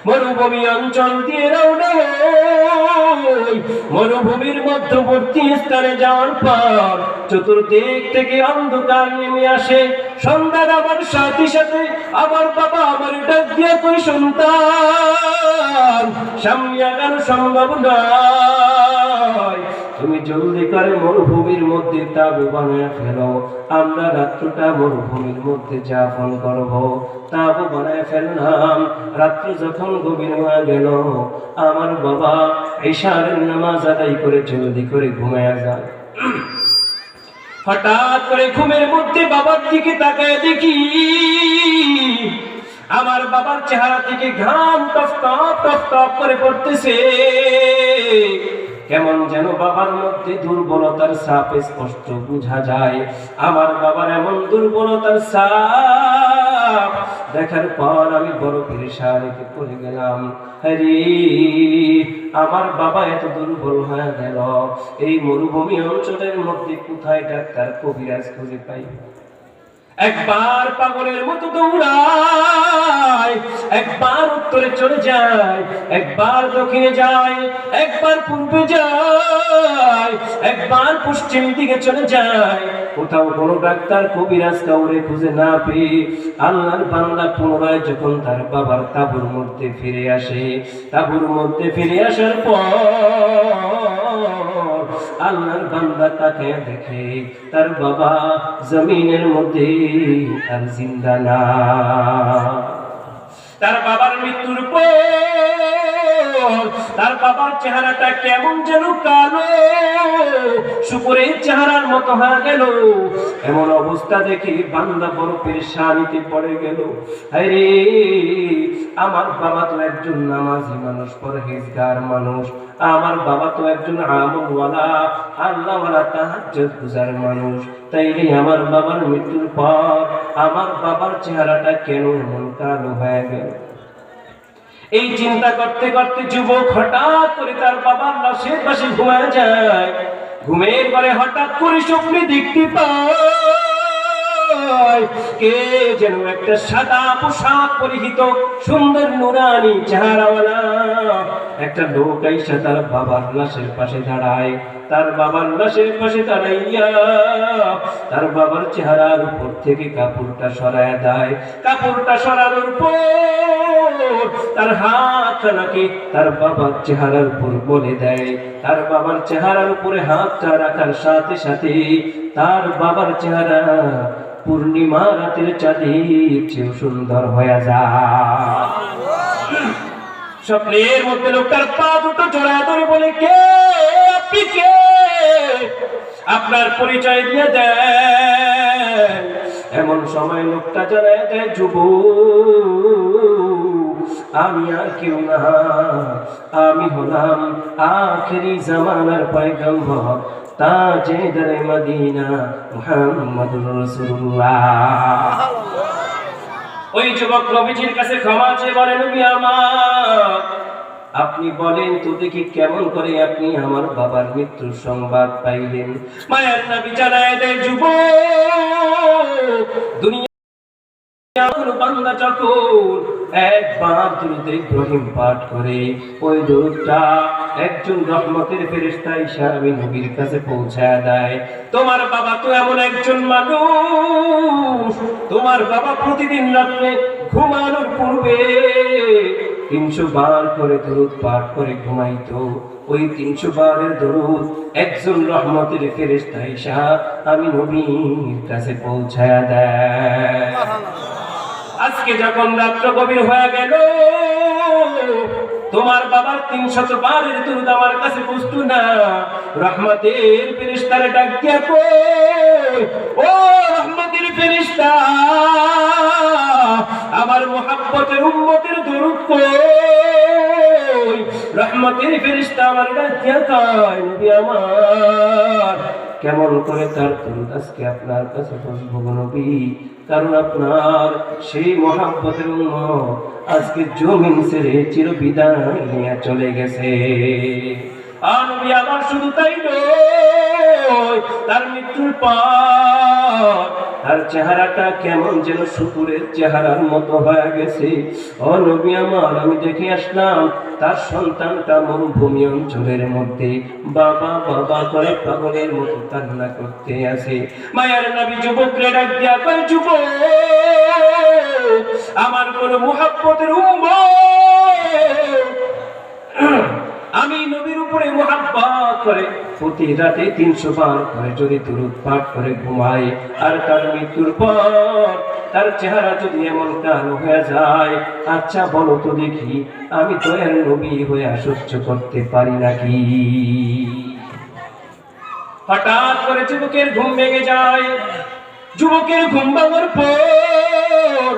B: মরুভূমি অঞ্চল দিয়ে রওনা হই। মরুভূমির মধ্যবর্তী স্থানে যাওয়ার পর চতুর্দিক থেকে অন্ধকার নেমে আসে। সন্ধ্যার আমার সাথে সাথে আমার বাবা আমার ডাক দিয়ে কই, সন্তান, সামনে আগানো সম্ভব নয়, তুমি জলদি করে মরুভূমির মধ্যে তাঁবু বানায় ফেলো, আমরা রাত্রটা মরুভূমির মধ্যে যাপন করব। তাঁবু বানায় ফেললাম। রাত্র যখন গভীর হয়ে গেল, আমার বাবা ইশারের নামাজ আদায় করে জলদি করে ঘুমায়া যায়। হঠাৎ করে ঘুমের মধ্যে বাবার দিকে তাকায় দেখি, আমার বাবার চেহারা থেকে ঘাম টপ টপ টপ টপ করে পড়তেছে। কেমন যেন বাবার মধ্যে দুর্বলতার ছাপ স্পষ্ট বোঝা যায়। আমার বাবার এমন দুর্বলতার ছাপ দেখার পর আমি বড় পেরেশানিতে পড়ে গেলাম। আরে, আমার বাবা এত দুর্বল হয়ে গেল, এই মরুভূমি অঞ্চলের মধ্যে কোথায় ডাক্তার কবিরাজ খুঁজে পাই? একবার পাগলের মতো দৌড়ায়, একবার উত্তরে চলে যায়, একবার দক্ষিণে যায়, একবার পূর্বে যায়, একবার পশ্চিম দিকে চলে যায়। কোথাও কোনো ডাক্তার কবিরাজ কাউরে খুঁজে না পেয়ে আল্লাহর বান্দা পুনরায় যখন তার বাবার তাঁবুর মধ্যে ফিরে আসে, তাঁবুর মধ্যে ফিরে আসার পর আল্লাহর বান্দা তাকে দেখে তার বাবা জমিনের মধ্যে আর জিন্দা না। তার বাবার মৃত্যুর পর তার বাবার চেহারাটা কেমন যেন কালো, শুকরের চেহারার মতো হয়ে গেল। এমন অবস্থা দেখে বান্দা বড় পেরেশানিতে পড়ে গেল। আরে আমার বাবা তো একজন নামাজি মানুষ, পরহেজগার মানুষ, আমার বাবা তো একজন আমলওয়ালা আল্লাহওয়ালা তাহাজ্জুদ গুজার মানুষ, তাইলে আমার বাবার মৃত্যুর পর আমার বাবার চেহারাটা কেন এমন কালো হয়ে গেল? এই চিন্তা করতে করতে যুবক হঠাৎ করে তার বাবার লাশের পাশে ঘুমায় যায়। ঘুমের পরে হঠাৎ করে স্বপ্নে দেখতে পায় কে যেন একটা সাদা পোশাক পরিহিত সুন্দর নুরানি চেহারাওয়ালা একটা লোক আইসা তার বাবার লাশের পাশে দাঁড়ায়। তার বাবার লাশের পাশে দাঁড়াইয়া তার বাবার চেহারার উপর থেকে কাপড়টা সরায় দেয়। কাপড়টা সরানোর পর তার হাত নাকি তার বাবার চেহারার উপর বলে দেয়। তার বাবার চেহারার উপরে হাতটা রাখার সাথে সাথে তার বাবার চেহারা পূর্ণিমা রাতের চাঁদের চেয়েও সুন্দর হয়ে যায়। স্বপ্নের মধ্যে লোকটার পা দুটো জড়ায় ধরে বলে, কে আপনি, কে? আপনার পরিচয় দিয়ে দেন। এমন সময় লোকটা জানায় দেয়, যুবক আমি আর কেউ না, আমি হলাম আখেরি জামানার পয়গম্বর তাজেদারে মদিনা মুহাম্মদুর রাসূলুল্লাহ। ওই যুবক নবীজির কাছে ক্ষমা চেয়ে বলে, নবী আমার, আপনি বলেন তো দেখি কেমন করে আপনি আমার বাবার মৃত্যুর সংবাদ পাইলেন? মায়ার নবী জানায় দেয়, যুবক দুনিয়া বান্দা যখন একবার দুরূদ ইব্রাহিম পাঠ করে, ওই দুরূদটা একজন রহমতের ফেরেশতা এসে আমি নবীর কাছে পৌঁছায় দেয়। তোমার বাবা তো এমন একজন মানুষ, তোমার বাবা প্রতিদিন রাত্রে ঘুমানোর পূর্বে 300 বার করে দরুদ পাঠ করে ঘুমাইতো। ওই 300 বারের দরুদ একজন রহমতের ফেরেশতা এসে আমি নবীর কাছে পৌঁছায় দেয়। আজকে যখন রাত্র গভীর হয়ে গেল, তোমার বাবার 300 বারের দরুদ আমার কাছে পৌঁছতো না। রহমতের ফেরেশতারে ডাক দিয়া কই, ও রহমতের ফেরেশতা, আমার মুহাব্বতের উম্মতের দরুদ কই? রহমতের ফেরেশতা আমার ডাক দিয়া কয়, নবী আমার, কেমন করে তার দরুদ আজকে আপনার কাছে পৌঁছবো নবী? কারণ আপনার সেই মুহাব্বতের উম্মত আজকে জমিন ছেড়ে চিরবিদায় নিয়ে চলে গেছে। আর নবী আমার শুধু তাই নয়, তার মৃত্যুর পর তার চেহারাটা কেমন যেন শুকুরের চেহারার মতো হয়ে গেছে। ও নবী আমার, আমি দেখে আসলাম তার সন্তানটা মরুভূমি অঞ্চলের মধ্যে বাবা বাবা করে পাগলের মতো কান্না করতে আছে। মায়ার নবী যুবকরে ডাক দিয়া কয়, যুবক আমার কোন মুহাব্বতের উম্মত আমি নবীর উপরে মুহাব্বত করে প্রতি রাতে 300 বার করে যদি দরুদ পাঠ করে ঘুমায়, আর তার মৃত্যুর পর তার চেহারা যদি এমন কালো হয়ে যায়, আচ্ছা বলো তো দেখি আমি দয়ার নবী হয়ে সহ্য করতে পারি নাকি? হঠাৎ করে যুবকের ঘুম ভেঙে যায়। যুবকের ঘুম ভাঙার পর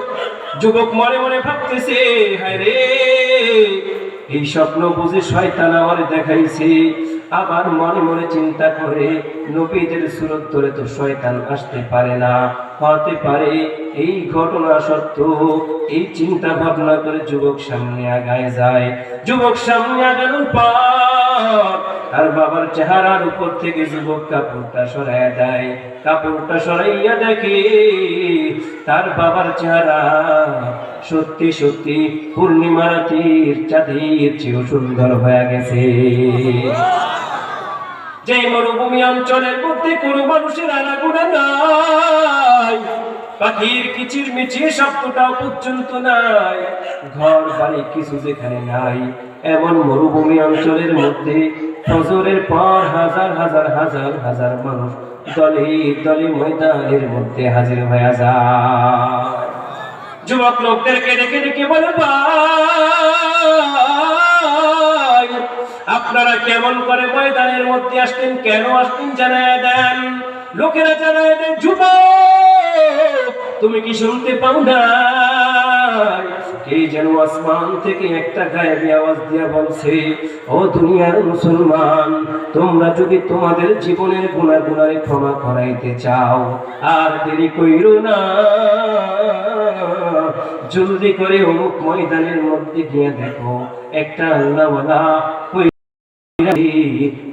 B: যুবক মনে মনে ভাবতেছে, হায় রে, এই স্বপ্ন বুঝে শয়তান আমারে দেখাইছে। আবার মনে মনে চিন্তা করে, নবীদের সুরত ধরে তো শয়তান আসতে পারে না, হতে পারে এই ঘটনা সত্য। এই চিন্তা ভাবনা করে যুবক সামনে আগায় যায়। যুবক সামনে আগানোর পর আর বাবার চেহারার উপর থেকে যুবক কাপড়টা সরাইয়া দেয়, কাপড়টা সরাইয়া দেখে তার বাবার চেহারা সত্যি সত্যি পূর্ণিমা রাতের চাঁদের চেয়েও সুন্দর হয়ে গেছে। যে মরুভূমি অঞ্চলের মধ্যে কোনো মানুষের আনাগোনা নাই, পাখির কিচির মিচির শব্দটাও পর্যন্ত নাই, ঘর বাড়ি কিছু যেখানে নাই, এমন মরুভূমি অঞ্চলের মধ্যে ফজরের পর হাজার হাজার হাজার হাজার মানুষ দলে দলে ময়দানের মধ্যে হাজির হয়ে যায়। যুবক লোকদেরকে ডেকে ডেকে বলে, ভাই আপনারা কেমন করে ময়দানের মধ্যে আসতেন, কেন আসতেন জানায় দেন। লোকেরা জানায় দেন, যুবক তুমি কি শুনতে পাও না? কে যেন আসমান থেকে একটা গায়েবী আওয়াজ দিয়া বলছে, ও দুনিয়ার মুসলমান, তোমরা যদি তোমাদের জীবনের গুনাহগুনারে ক্ষমা করাইতে চাও আর দেরি কইরো না, জলদি করে অমুক ময়দানের মধ্যে গিয়ে দেখো একটা আল্লাহওয়ালা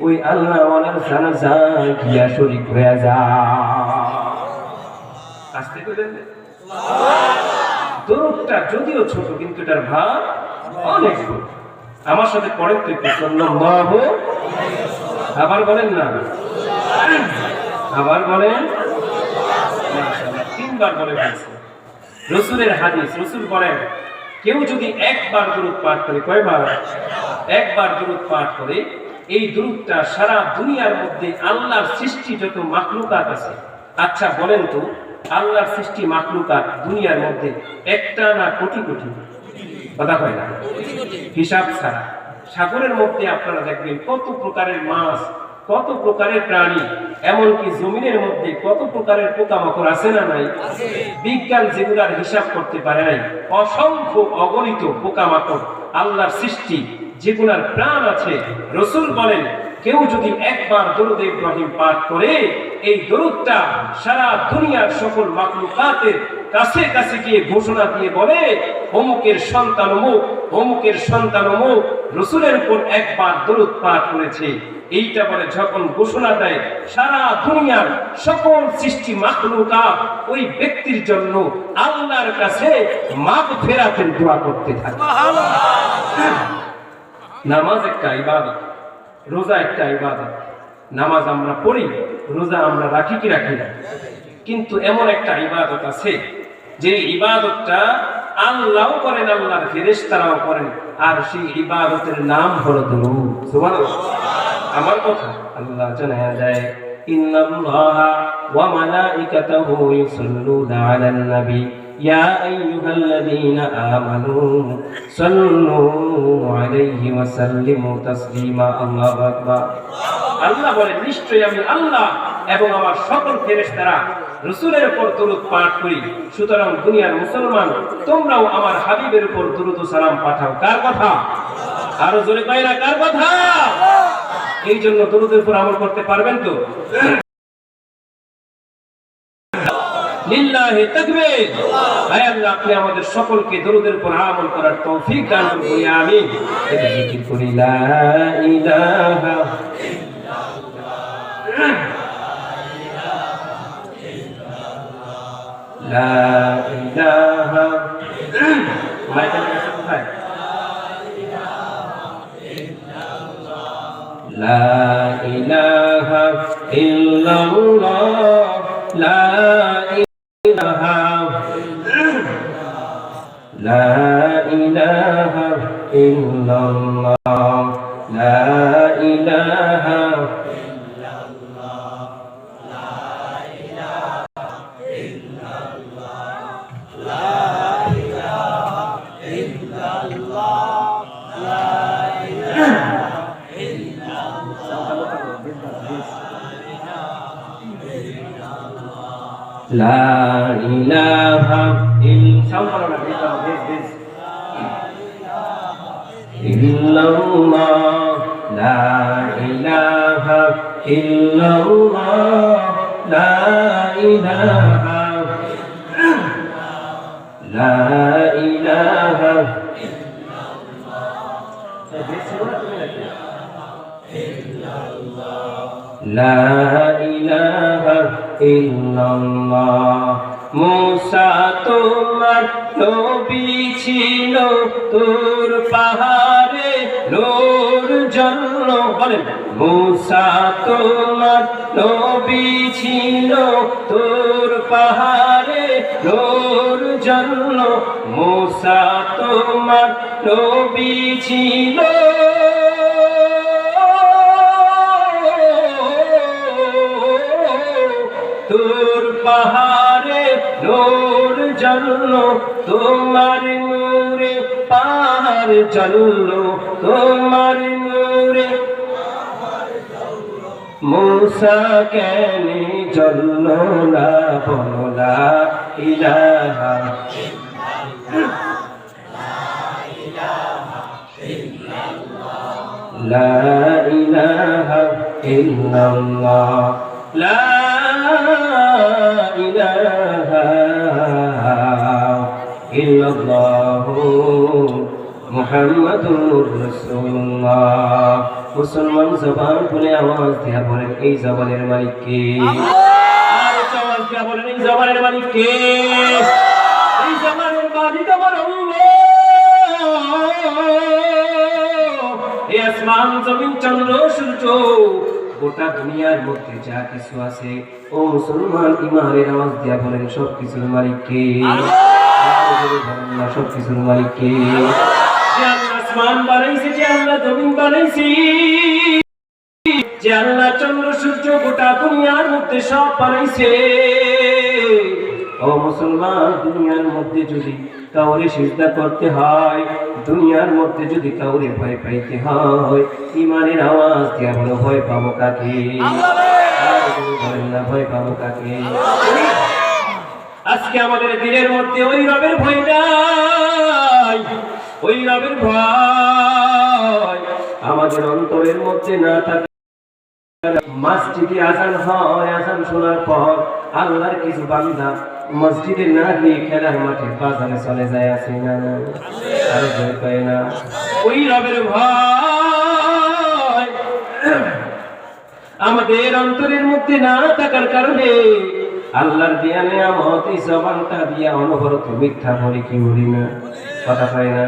B: ওই আল্লাহওয়ালার জানাজায় গিয়া শরীক হয়ে যায়। আসতে কইলেন দরুদটা যদিও ছোট কিন্তু এটার ভাব অনেক বড়। আমার সাথে পড়েন তো একটু, সাল্লাল্লাহু, আবার বলেন না, আবার বলেন, মাশাআল্লাহ, তিনবার বলে ফেলছেন। রাসূলের হাদিস, রাসূল বলেন কেউ যদি একবার দরুদ পাঠ করে, কয়বার? একবার দরুদ পাঠ করে, এই দরুদটা সারা দুনিয়ার মধ্যে আল্লাহর সৃষ্টি যত মাখলুকাত আছে, আচ্ছা বলেন তো আল্লাহর সৃষ্টি মাখলুকাত দুনিয়ার মধ্যে একটা না কোটি কোটি? কথা কয় না, হিসাব ছাড়া। সাগরের মধ্যে আপনারা দেখবেন কত প্রকারের মাছ, কত প্রকারের প্রাণী, এমনকি জমিনের মধ্যে কত প্রকারের পোকামাকড় আছে না নাই? বিজ্ঞান যেগুলার হিসাব করতে পারে নাই, অসংখ্য অগণিত পোকামাকড় আল্লাহর সৃষ্টি, যেগুলার প্রাণ আছে। রাসূল বলেন কেউ যদি একবার দরুদ ইব্রাহিম পাঠ করে, এই দরুদটা সারা দুনিয়ার সকল মাখলুকাতের কাছে কাছে গিয়ে ঘোষণা দিয়ে বলে, অমুকের সন্তান অমুক, অমুকের সন্তান অমুক রাসূলের উপর একবার দরুদ পাঠ করেছে। এইটা বলে যখন ঘোষণা দেয়, সারা দুনিয়ার সকল সৃষ্টি মাখলুকাত ওই ব্যক্তির জন্য আল্লাহর কাছে মাগফিরাতের দোয়া করতে থাকে। নামাজ একটা ইবাদত, রোজা একটা ইবাদত। নামাজ আমরা পড়ি, রোজা আমরা রাখি কি রাখি না, কিন্তু এমন একটা ইবাদত আছে যে ইবাদতটা আল্লাহও করেন, আল্লাহর ফেরেশতারাও করেন, আর সেই ইবাদতের নাম হলো দরুদ। সুবহানাল্লাহ। আমার কথা আল্লাহ জানায়া দেয়, ইন্নাল্লাহা ওয়া মালাইকাতাহু ইউসাল্লুনা আলান নবী ইয়া আইয়ুহাল্লাযীনা আমানু সাল্লু আলাইহি ওয়া সাল্লিমু তাসলিমা। আল্লাহু আকবার। আল্লাহ বলেন নিশ্চয়ই আমি আল্লাহ এবং আমার সকল ফেরেশতারা রাসূলের উপর দরুদ পাঠ করি, সুতরাং দুনিয়ার মুসলমান তোমরাও আমার হাবিবের উপর দরুদ ও সালাম পাঠাও। কার কথা? আরো জোরে কয়না, কার কথা? এই জন্য দরুদের উপর আমল করতে পারবেন তো? লিল্লাহি তাকবীর। হে আল্লাহ, আপনি আমাদের সকলকে দরুদের উপর আমল করার তৌফিক দান করুন, আমিন। এটা জিকির করি, লা ইলাহা লা ইলাহা, মাইকেল কাছে কোথায়? লা ইলাহা ইল্লাল্লাহ, লা ইলাহা, লা ইলাহা ইল্লাল্লাহ, লা ইলাহা La ilaha illallah, la ilaha illallah, la ilaha, la ilaha লা ইলাহা ইল্লাল্লাহ। মুসা তোমার নবী ছিল, তুর পাহাড়ে নূর জ্বলল। বলেন, মুসা তোমার নবী ছিল, তুর পাহাড়ে নূর জ্বলল। মুসা তোমার নবী ছিল, তুর পাহাড়ে নূর জ্বলল। তোমার নূরে পাহাড় জ্বলল, তোমার নূরে। মুসা কেন জ্বলল না? বলো লা ইলাহা লা ইলাহা ইল্লাল্লাহ, লা ইলাহা ইল্লাল্লাহ মুহাম্মাদুর রাসূলুল্লাহ। মুসলমান জবান খুলে আওয়াজ দিয়া বলেন, এই জবানের মালিক কে? আর আওয়াজ দিয়া বলেন, এই জবানের মালিক কে? এই জবানের মালিক আমার আল্লাহ। এই আসমান জমিন চন্দ্র সূর্য গোটা দুনিয়ার মধ্যে যা কিছু আছে, ও মুসলমান ইমানের আওয়াজ দিয়া বলেন, সব কিছুর মালিক কে? সব কিছুর মালিক কে? যে আল্লাহ আসমান বানাইছে, যে আল্লাহ জমিন বানাইছে, যে আল্লাহ চন্দ্র সূর্য গোটা দুনিয়ার মধ্যে সব বানাইছে। ও মুসলমান, দুনিয়ার মধ্যে যদি কাউরে সিজদা করতে হয়, দুনিয়ার মধ্যে যদি কাউরে ভয় পাইতে হয়, ইমানের আওয়াজ দিয়া বলো, ভয় পাবো কাকে? বলেন না, ভয় পাবো কাকে? আজকে আমাদের দিলের মধ্যে ওই রবের ভয় নাই, ওই রবের ভয় আমাদের অন্তরের মধ্যে না থাকে। মসজিদে আজান হয়, আজান শোনার পর আল্লাহর কিছু বান্দা মসজিদে না গিয়ে খেলার মাঠে বাজারে চলে যায়, আছে না? আর ভয় পায় না? ওই রবের ভয় আমাদের অন্তরের মধ্যে না থাকার কারণে আল্লাহর দেয়া নিয়ামত এই জবানটা দিয়া অনবরত মিথ্যা বলি, কি বলি না? কথা পায় না?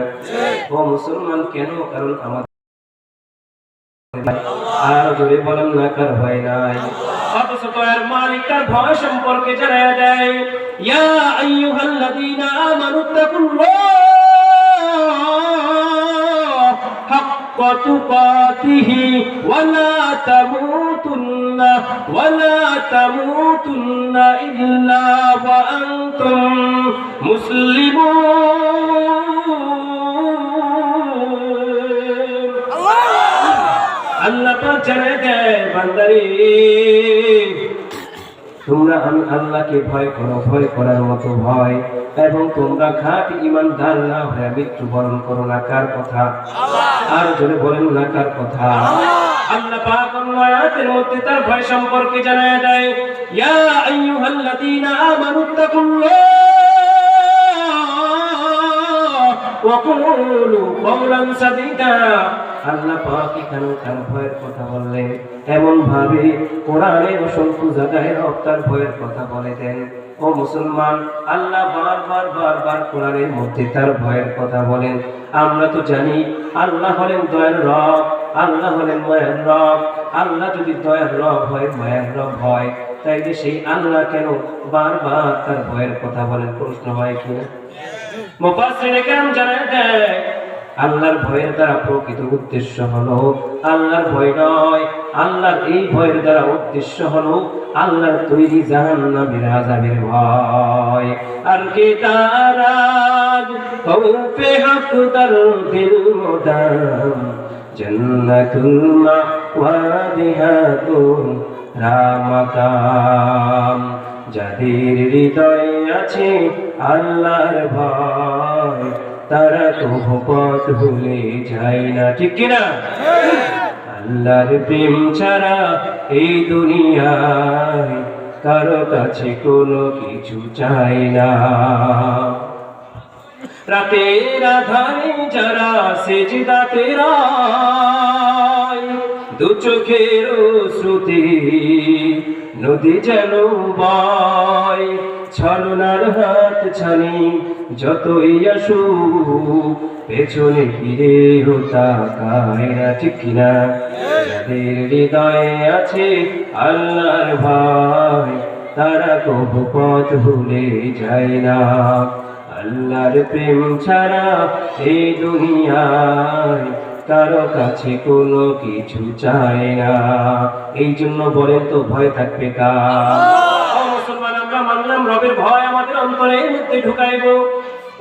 B: ও মুসলমান, কেন? কারণ আমাদের আর জোরে বলেন না, কার ভয় নাই? অথচ দয়ার মালিক তার ভয় সম্পর্কে জানায়া দেয়, ইয়া আইয়ুহাল্লাযীনা আমানুত্তাকুল্লাহ হাক্কা তুকাতিহি ওয়া লা তামুতুন্না ইল্লা ওয়া আনতুম মুসলিমুন। আল্লাহ পাক জানায় দেয়, বান্দারে তোমরা আমি আল্লাহকে ভয় করো, ভয় করার মতো ভয়, এবং তোমরা খাঁট ঈমানদার না হয়ে মৃত্যুবরণ করো না। কার কথা? আর জোরে বলেন না, কার কথা? আল্লাহ পাক অন্য আয়াতের মধ্যে তার ভয় সম্পর্কে জানায় দেয়, ইয়া আইয়ুহাল্লাযীনা আমানুত্তাকুল্লাহ ওয়া কুলু কওলান সাদীদা। আল্লাহ পাক এখানে তার ভয়ের কথা বললেন এমন ভাবে কোরআনে অসংখ্য জায়গায় তার ভয়ের কথা বলে দেন। ও মুসলমান, আল্লাহ বারবার কোরআনের মধ্যে তার ভয়ের কথা বলেন। আমরা তো জানি আল্লাহ হলেন দয়ার রব, আল্লাহ হলেন মায়ার রব। আল্লাহ যদি দয়ার রব হয়, মায়ার রব হয়, তাইলে সেই আল্লাহ কেন বারবার তার ভয়ের কথা বলেন? প্রশ্ন হয় কিনা? মুফাসসিরে কেরাম জানায় দেয়, আল্লাহর ভয়ের দ্বারা প্রকৃত উদ্দেশ্য হলো আল্লাহর ভয় নয়, আল্লাহর এই ভয়ের দ্বারা উদ্দেশ্য হলো আল্লাহর তৈরি জাহান্নামের আযাবের ভয়। আর কে তারাজ খৌফে হক দর দিল মুদাম জান্নাতুল মাওয়া দিহাতুন রামাকাম। যাদের হৃদয়ে আছে আল্লাহর ভয়, তারা তবু পথ ভুলে যায় না, ঠিক কিনা? আল্লাহর প্রেম ছাড়া এই দুনিয়ায় কারো কাছে কোনো কিছু চাই না। রাতের আধারে যারা সেজদাতে রয়, দু চোখের শ্রুতি নদী যেন বয় ছলনার হাত ছানি যতই আসুক পেছনে ফিরে তাকায় না, ঠিক কিনা? যাদের হৃদয়ে আছে আল্লাহর ভয় তারা কবু পথ ভুলে যায় না। আল্লাহর প্রেম ছাড়া এই দুনিয়ায় কারো কাছে কোনো কিছু চায় না। এই জন্য বলেন তো ভয় থাকবে কার? মুসলমান আমরা মানলাম রবের ভয় আমাদের অন্তরের মধ্যে ঢুকাইব।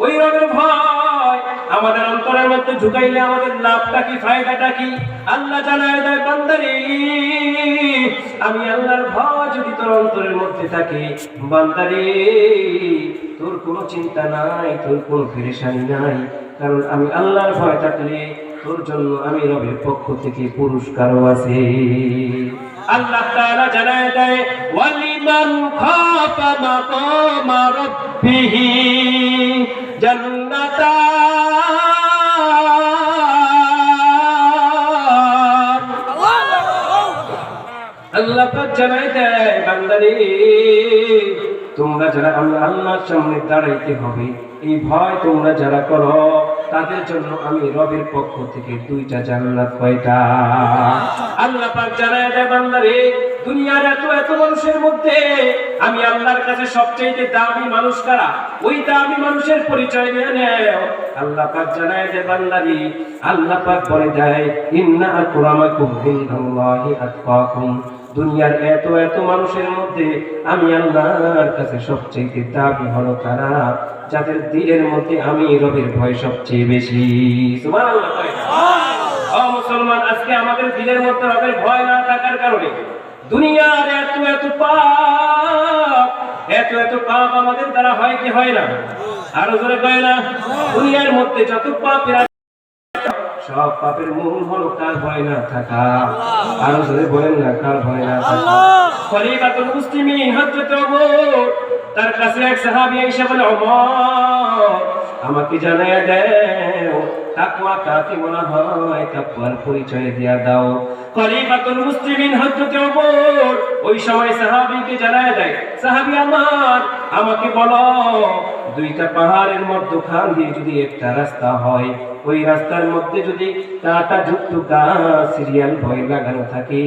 B: ওই রবের ভয় আমাদের অন্তরের মধ্যে ঢুকাইলে আমাদের লাভটা কি, ফায়দাটা কি? আল্লাহ জানায় দেয় বান্দারে, আমি আল্লাহর ভয় যদি তোর অন্তরের মধ্যে থাকে বান্দারে, তোর কোনো চিন্তা নাই, তোর কোনো পেরেশানি নাই, কারণ আমি আল্লাহর ভয় থাকলে তোর জন্য আমি রবের পক্ষ থেকে পুরস্কারও আছে। আল্লাহ তাআলা জানায় দেয় ওয়ালিমান খাফা মাকামা রাব্বিহি জান্নাতান। আল্লাহ পাক জানায় দেয় বান্দারে, তোমরা যারা আল্লাহর সামনে দাঁড়াইতে হবে, এই ভয় তোমরা যারা করো তাদের জন্য আমি রবের পক্ষ থেকে দুইটা জান্নাত। কয়টা? আল্লাহ পাক জানায় দেয় বান্দারে, দুনিয়ার এত এত মানুষের মধ্যে আমি আল্লাহর কাছে সবচেয়ে দামি মানুষ কারা? ওই দামি মানুষের পরিচয় নিয়ে নেও। আল্লাহ পাক জানায় দেয় বান্দারে, আল্লাহ পাক বলে দেয় ইন্না আকরামাকুম ইনদাল্লাহি আতকাকুম। দুনিয়ার এত এত মানুষের মধ্যে আমি আল্লাহর কাছে সবচেয়ে দামি হলো তারা যাদের দিলের মধ্যে আমি রবের ভয় সবচেয়ে বেশি। সুবহানাল্লাহ। ও মুসলমান, আজকে আমাদের দিলের মধ্যে রবের ভয় না থাকার কারণে দুনিয়ার এত এত পাপ, এত এত পাপ আমাদের দ্বারা হয় কি হয় না? আরো জোরে কয় না? দুনিয়ার মধ্যে যত পাপ, সব পাপের মূল হলো কার ভয় না থাকা। আরো জোরে বলেন না, কার ভয় না থাকা? খলিফাতুল মুসলিমিন হযরত ওমর, তার কাছে এক সাহাবী এসে বলে, ওমর আমাকে জানায়া দাও তাকওয়া কাকে বলা হয়, তাকওয়ার পরিচয় দিয়া দাও। খলিফাতুল মুসলিমিন হযরত ওমর ওই সময় সাহাবীকে জানায়া দেয়, সাহাবী আমার, আমাকে বলো দুইটা পাহাড়ের মধ্যখান দিয়ে যদি একটা রাস্তা হয়, ওই রাস্তার মধ্যে যদি কাঁটা যুক্ত গাছ সিরিয়াল ভয় লাগানো থাকে,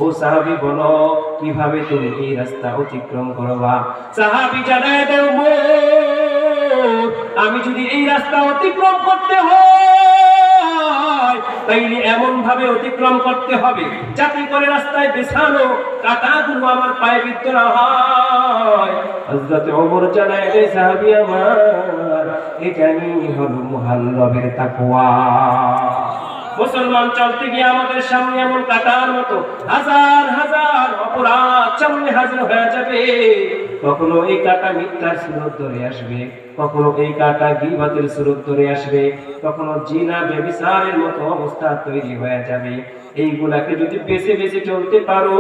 B: ও সাহাবী বলো কিভাবে তুমি এই রাস্তা অতিক্রম করবা? সাহাবী জানায় দেয়, আমি যদি এই রাস্তা অতিক্রম করতে হয় তাইলে এমন ভাবে অতিক্রম করতে হবে যাতে করে রাস্তায় বিছানো কাঁটাগুলো আমার পায়ে বিদ্ধ না হয়। হযরত ওমর জানায় দেয়, সাহাবী আমার, এটাই হলো মহান রবের তাকওয়া। মুসলমান চলতে গিয়ে আমাদের সামনে এমন কাঁটার মতো হাজার হাজার অপরাধ সামনে হাজির হয়ে যাবে। কখনো এই কাঁটা মিথ্যার সুরত ধরে আসবে, কখনো এই কাঁটা গীবতের সুরত ধরে আসবে, কখনো জিনা ব্যভিচারের মতো অবস্থা তৈরি হয়ে যাবে। এইগুলাকে যদি বেছে বেছে চলতে পারো,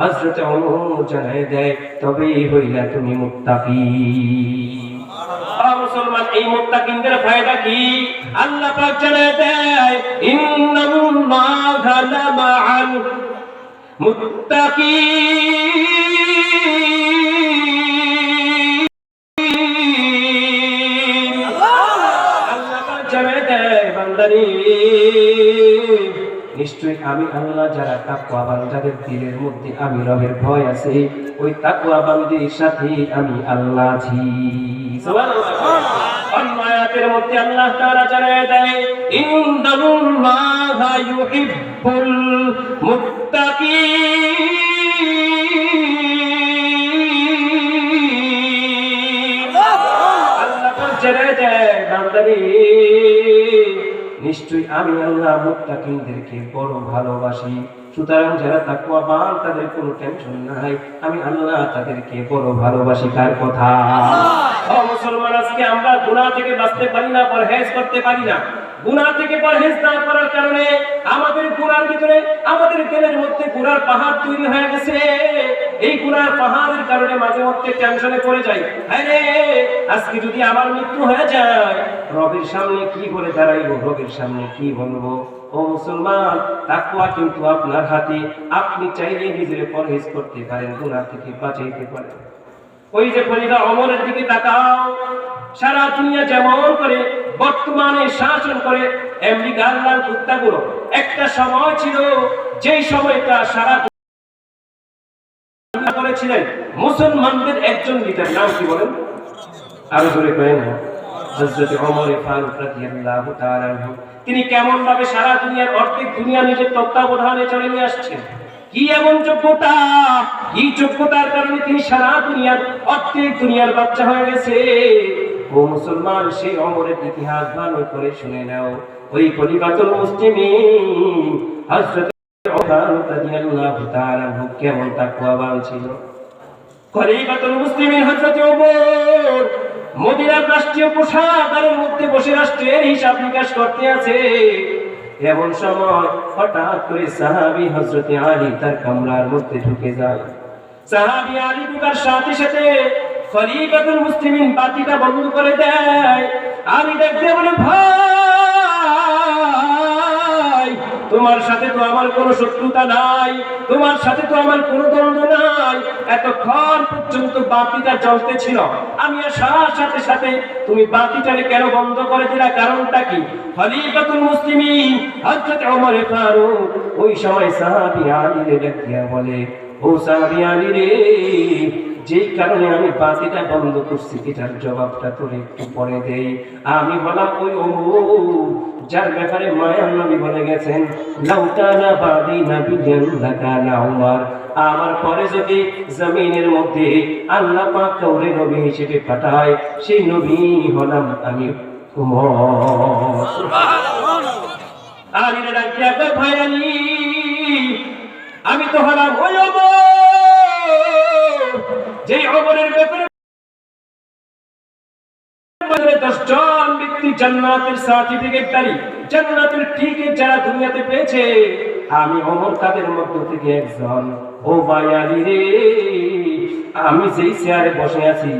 B: হযরত ওমর জানায় দেয়, তবেই হইলা তুমি মুত্তাকি। মুসলমান, এই মুত্তাকিনদের ফায়দা কি? আল্লাহ পাক জানায় দেয় ইন্নাল্লাহা লামাআল মুত্তাকিন। আল্লাহ পাক জানায় দেয় বান্দারে, নিশ্চয়ই আমি আল্লাহ যারা তাকওয়াবান, যাদের দিলের মধ্যে আমি রবের ভয় আছে, ওই তাকওয়াবানদের সাথে আমি আল্লাহ আছি। অন্য আয়াতের মধ্যে আল্লাহ তাআলা জানায় দেয় ইন্নাল্লাহা ইউহিব্বুল মুত্তাকিন। আল্লাহ জানায় দেয় বান্দারে, নিশ্চয়ই আমি আল্লাহ মুত্তাকিনদেরকে বড় ভালোবাসি। সুতরাং যারা তাকওয়াবান তাদের কোনো টেনশন নাই, আমি আল্লাহ তাদেরকে বড় ভালোবাসি। কার কথা? ও মুসলমান, আজকে আমরা গুনাহ থেকে বাঁচতে পারি না, পরহেজ করতে পারি না। গুনাহ থেকে পরহেজ না করার কারণে আমাদের গুনার ভিতরে আমাদের দিলের মধ্যে গুনার পাহাড় তৈরি হয়ে গেছে। এই গুনার পাহাড়ের কারণে মাঝে মধ্যে টেনশনে পড়ে যাই, আরে আজকে যদি আমার মৃত্যু হয়ে যায় রবের সামনে কি বলে দাঁড়াইবো, রবের সামনে কি বলবো। ও মুসলমান, তাকওয়া কিন্তু আপনার হাতে। আপনি চাইলে নিজের পরহেজ করতে পারেন, গুনাহ থেকে বাঁচাইতে পারেন। ওই যে খলিফা ওমরের দিকে তাকাও, সারা দুনিয়া যেমন করে বর্তমানে শাসন করে আমেরিকা আল্লাহর কুত্তাগুলো, একটা সময় ছিল যেই সময়টা সারা দুনিয়া করেছিলেন মুসলমানদের একজন লিডার, নাম কি বলেন? আরো জোরে করেন না। হযরত ওমর ফারুক রাদিয়াল্লাহু তাআলা আনহু। তিনি কেমন ভাবে সারা দুনিয়ার অর্ধেক দুনিয়া নিজের তত্ত্বাবধানে চলে নিয়ে আসছেন। কি এমন যোগ্যতা, কি যোগ্যতার কারণে তিনি সারা দুনিয়ার অর্ধেক দুনিয়ার বাচ্চা হয়ে গেছে। ও মুসলমান, সেই ওমরের ইতিহাস ভালো করে শুনে নাও। ওই খলিফাতুল মুসলিমিন হযরত ওমর রাদিয়াল্লাহু তাআলা আনহু কেমন তাকওয়াবান ছিল। খলিফাতুল মুসলিমিন হযরত ওমর মদিনার রাষ্ট্রীয় কোষাগারের মধ্যে বসে রাষ্ট্রের হিসাব নিকাশ করতে আছে। এমন সময় হঠাৎ করে সাহাবী হযরত আলী তার কামরার মধ্যে ঢুকে যায়। সাহাবী আলী ঢোকার সাথে সাথে খলিফাতুল মুসলিমিন বাতিটা বন্ধ করে দেয়। আলী দেখতে বলে, ভাই তোমার সাথে তো আমার কোনো শত্রুতা নাই, তোমার সাথে তো আমার কোনো দ্বন্দ্ব নাই। এতক্ষণ পর্যন্ত বাতিটা জ্বলতে ছিল, আমি আসার সাথে সাথে তুমি বাতিটাকে কেন বন্ধ করে দিলা? কারণটা কি? খলিফাতুল মুসলিমিন হযরত ওমর ফারুক ওই সময় সাহাবী আলীকে ডাকিয়া বলে, ও সাহাবী আলী রে, যেই কারণে আমি বাতিটা বন্ধ করছি এটার জবাবটা তোরে একটু পরে দেই। আমি বললাম, ওই ওমর যার ব্যাপারে মায়ার নবী বলে গেছেন, লাউ কানা বাদি নাবিয়্যান লাকানা উমর, আমার পরে যদি জমিনের মধ্যে আল্লাহ পাক কাউরে নবী হিসেবে পাঠায়, সেই নবী হলাম আমি উমর। সুবহানাল্লাহ। আলী ডাকিয়া কয়, ভাই আলী, আমি তো হলাম ওই ওমর যেই ওমরের ব্যাপারে 10 জন ব্যক্তি জান্নাতের সার্টিফিকেটধারী, জান্নাতের টিকিট যারা দুনিয়াতে পেয়েছে, আমি ওমর তাদের মধ্য থেকে একজন। ও ভাই আলী রে, আমি যেই চেয়ারে বসে আছি,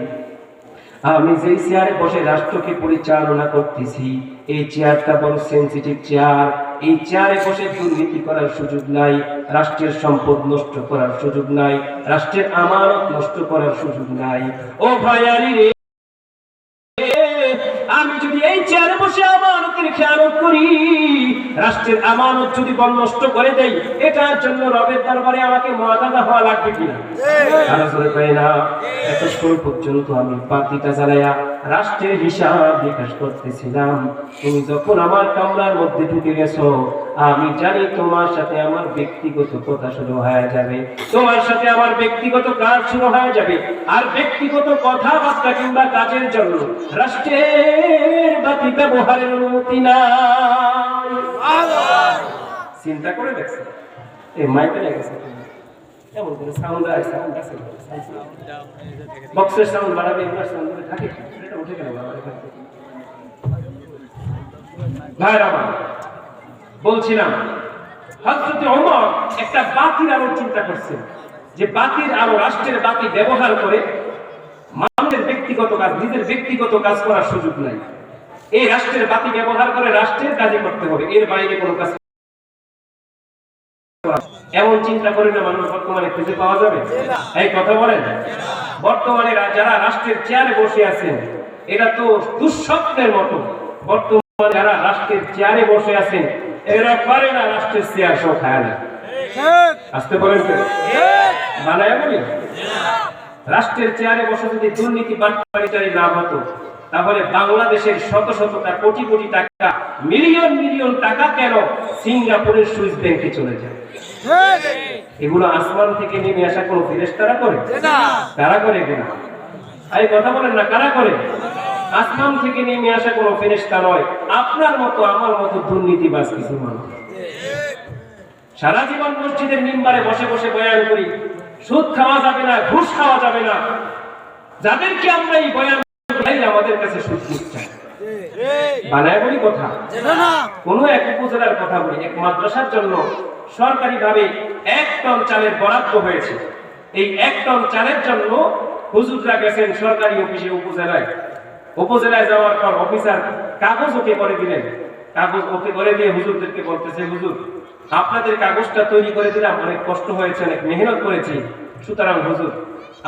B: আমি যেই চেয়ারে বসে রাষ্ট্রকে পরিচালনা করতেছি, এই চেয়ারটা বড় সেনসিটিভ চেয়ার। এই চেয়ারে বসে দুর্নীতি করার সুযোগ নাই, রাষ্ট্রের সম্পদ নষ্ট করার সুযোগ নাই, রাষ্ট্রের আমানত নষ্ট করার সুযোগ নাই। ও ভাই আলী রে, আমি যদি এই চেয়ারে বসে আমানতের খেয়ানত করি, রাষ্ট্রের আমানত যদি বল নষ্ট করে দেই, এটার জন্য রবের দরবারে আমাকে মুআযাজা হওয়া লাগবে কিনা? আলোচনা করে না। এতক্ষণ পর্যন্ত আমি বাতিটা জ্বালায়া রাষ্ট্রের হিসাব নিকাশ করতেছিলাম। তুমি যখন আমার কামরার মধ্যে ঢুকে গেছো, আমি জানি তোমার সাথে আমার ব্যক্তিগত কথা শুরু হয়ে যাবে, তোমার সাথে আমার ব্যক্তিগত কাজ শুরু হয়ে যাবে। আর ব্যক্তিগত কথাবার্তা কিংবা কাজের জন্য রাষ্ট্রের বাতি ব্যবহারের অনুমতি নাই। চিন্তা করে দেখছে, এই মাইকে লেগেছে এমন করে সাউন্ড আছে, সাউন্ড আছে, বক্সের সাউন্ড বাড়াবে, এগুলোর সাউন্ড করে থাকে, এটা উঠে গেল। ভাইরা আমার, বলছিলাম হযরত ওমর একটা বাতির আলো চিন্তা করছেন, যে বাতির আলো, রাষ্ট্রের বাতি ব্যবহার করে মানুষের ব্যক্তিগত কাজ, নিজের ব্যক্তিগত কাজ করার সুযোগ নাই। এই রাষ্ট্রের বাতি ব্যবহার করে রাষ্ট্রের কাজই করতে হবে, এর বাইরে কোনো কাজ। এমন চিন্তা করে না মানুষ বর্তমানে খুঁজে পাওয়া যাবে? এই কথা বলেন, বর্তমানে যারা রাষ্ট্রের চেয়ারে বসে আছেন, এটা তো দুঃস্বপ্নের মতো। বর্তমানে যারা রাষ্ট্রের চেয়ারে বসে আছেন, এরা পারে না রাষ্ট্রের চেয়ার সব খায় না। আসতে বলেন তো, বানায় বলি, রাষ্ট্রের চেয়ারে বসে যদি দুর্নীতি বাটপাড়িটারি না হতো, তাহলে বাংলাদেশের শত শত টাকা, কোটি কোটি টাকা, মিলিয়ন মিলিয়ন টাকা কেন সিঙ্গাপুরের সুইস ব্যাংকে চলে যায়? এগুলো আসমান থেকে নেমে আসা কোন ফেরেশতারা করে? কারা করে এগুলো? এই কথা বলেন না, কারা করে? আসমান থেকে নেমে আসা কোন ফেরেশতা নয়, আপনার মতো আমার মতো দুর্নীতিবাজ কিছু মানুষ। সারা জীবন মসজিদের মিম্বারে বসে বসে বয়ান করি, সুদ খাওয়া যাবে না, ঘুষ খাওয়া যাবে না। যাদেরকে আমরা এই বয়ান করি, আমাদের কাছে সুদ চাই। বানায় বলি কথা, কোন এক উপজেলার কথা বলি, এক মাদ্রাসার জন্য সরকারিভাবে 1 টন চালের বরাদ্দ হয়েছে। এই 1 টন চালের জন্য হুজুররা গেছেন সরকারি অফিসে উপজেলায় যাওয়ার পর অফিসার কাগজ ওকে করে দিলেন। কাগজ ওকে করে দিয়ে হুজুরদেরকে বলতেছে, হুজুর আপনাদের কাগজটা তৈরি করে দিলাম, অনেক কষ্ট হয়েছে, অনেক মেহনত করেছি, সুতরাং হুজুর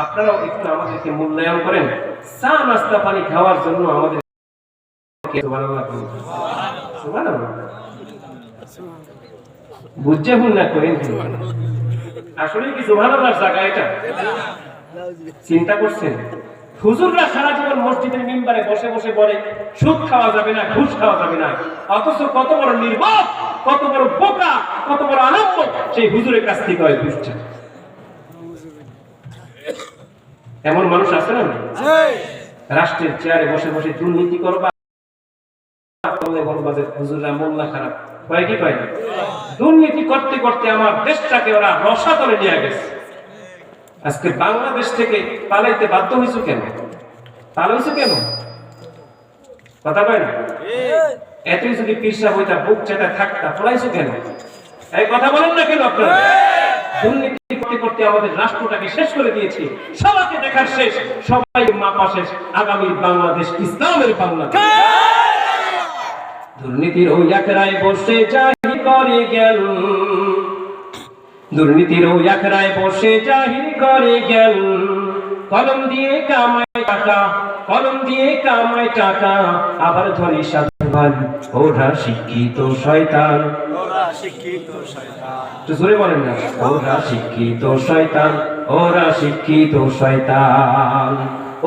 B: আপনারাও একটু আমাদেরকে মূল্যায়ন করেন, চা নাস্তা পানি খাওয়ার জন্য আমাদের বুঝছে হুন না করেন। আসলে কি সুবহানাল্লাহর জায়গা এটা? চিন্তা করছেন? হুজুররা সারা জীবন মসজিদের মিম্বারে বসে বসে বলে সুদ খাওয়া যাবে না, ঘুষ খাওয়া যাবে না, অথচ কত বড় নির্বোধ, কত বড় বোকা, কত বড় আনন্দ সেই হুজুরের কাছ থেকে হয় ঘুষটা। এমন মানুষ আছে না? রাষ্ট্রের চেয়ারে বসে বসে দুর্নীতি করবা, হুজুররা মোল্লা খারাপ হয় কি পায়? দুর্নীতি করতে করতে আমার দেশটাকে ওরা রসাতলে নিয়ে গেছে। আজকে বাংলাদেশ থেকে পালাইতে বাধ্য হয়েছে কেন? পালাইছে কেন? কথা কয় না? এতই যদি পীরসা বইটা বুক চেতা থাকতা, পলাইছে কেন? এই কথা বলেন না কেন আপনারা? দুর্নীতি করতে করতে আমাদের রাষ্ট্রটাকে শেষ করে দিয়েছে। সবাইকে দেখার শেষ, সবাই মাপা শেষ। আগামী বাংলাদেশ ইসলামের বাংলাদেশ। দুর্নীতির ওই একরায় বসে জাহির করে গেল, দুর্নীতির ওই একরায় বসে জাহির করে গেল, কলম দিয়ে কামায় টাকা, কলম দিয়ে কামায় টাকা, আবার ধরে সাধুবান, ওরা শিক্ষিত শয়তান, ওরা শিক্ষিত শয়তান। তো জোরে বলেন না, ওরা শিক্ষিত শয়তান, ওরা শিক্ষিত শয়তান।